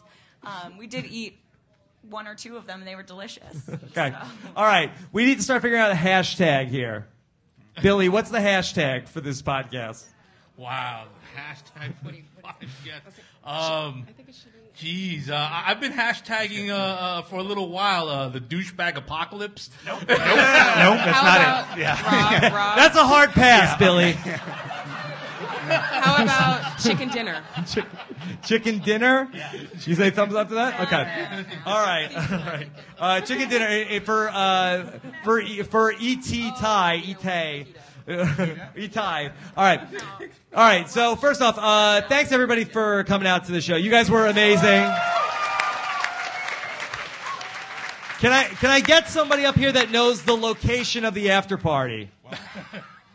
We did eat one or two of them, and they were delicious. Okay. So. All right. We need to start figuring out a hashtag here. Billy, what's the hashtag for this podcast? Wow. Hashtag 25. Yes. I think it should be. Geez, I've been hashtagging for a little while the douchebag apocalypse. Nope, that's not it. Yeah. Rob? That's a hard pass, Billy. How about chicken dinner? Chicken dinner? Yeah. You say thumbs up to that? Okay. All right. Chicken dinner for E.T. Ty. E.T. E-Ty. All right. So first off, thanks everybody for coming out to the show. You guys were amazing. Can I get somebody up here that knows the location of the after party?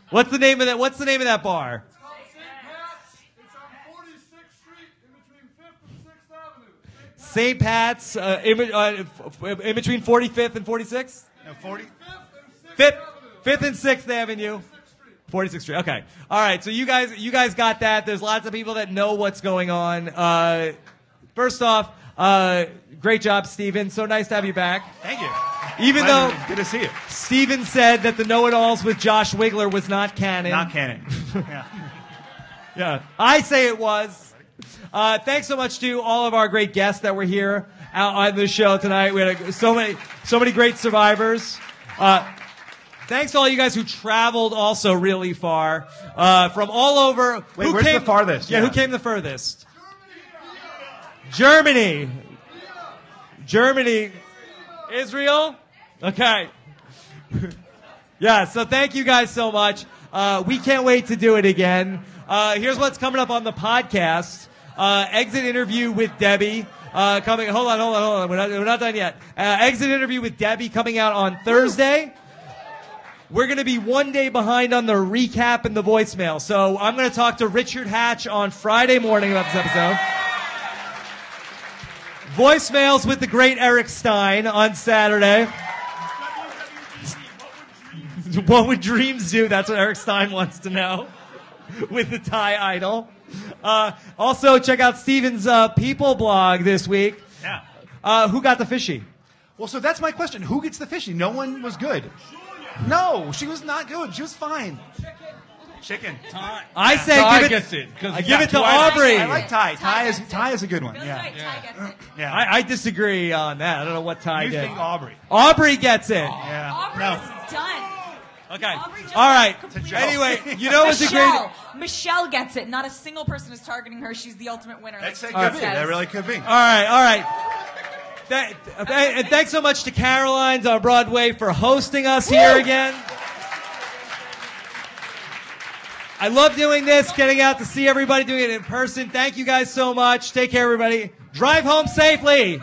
What's the name of that bar? St. Pat's, in between 45th and 46th? No, 40. 5th and 6th Avenue. 46th Street. Okay. All right. So you guys got that. There's lots of people that know what's going on. First off, great job, Stephen. So nice to have you back. Thank you. Even though good to see you. Stephen said that the know-it-alls with Josh Wigler was not canon. Not canon. Yeah. Yeah. I say it was. Thanks so much to all of our great guests that were here on the show tonight. We had so many great survivors. Thanks to all you guys who traveled also really far from all over. Wait, where's the farthest? Yeah, who came the furthest? Germany. Israel? Okay. Yeah, so thank you guys so much. We can't wait to do it again. Here's what's coming up on the podcast. Exit interview with Debbie. Hold on. We're not done yet. Exit interview with Debbie coming out on Thursday. We're going to be one day behind on the recap and the voicemail. So I'm going to talk to Richard Hatch on Friday morning about this episode. Voicemails with the great Eric Stein on Saturday. What would dreams do? That's what Eric Stein wants to know. With the Thai Idol. Also, check out Stephen's People blog this week. Yeah. Who got the fishy? Well, so that's my question. Who gets the fishy? No one was good. No, she was not good. She was fine. Chicken. I say Ty give it. gets it. 'cause I give it to twice. Aubrey. I like Ty. Ty is a good one. Really Yeah. right, Ty gets it. Yeah. I disagree on that. I don't know what Ty You did. think Aubrey? Aubrey gets it. Yeah. Aubrey's done. Okay. Aubrey just All right. completely- Anyway, you know what's a great. Michelle gets it. Not a single person is targeting her. She's the ultimate winner. That like could be. says. That really could be. All right. And thanks so much to Caroline's on Broadway for hosting us here again. I love doing this, getting out to see everybody, doing it in person. Thank you guys so much. Take care, everybody. Drive home safely.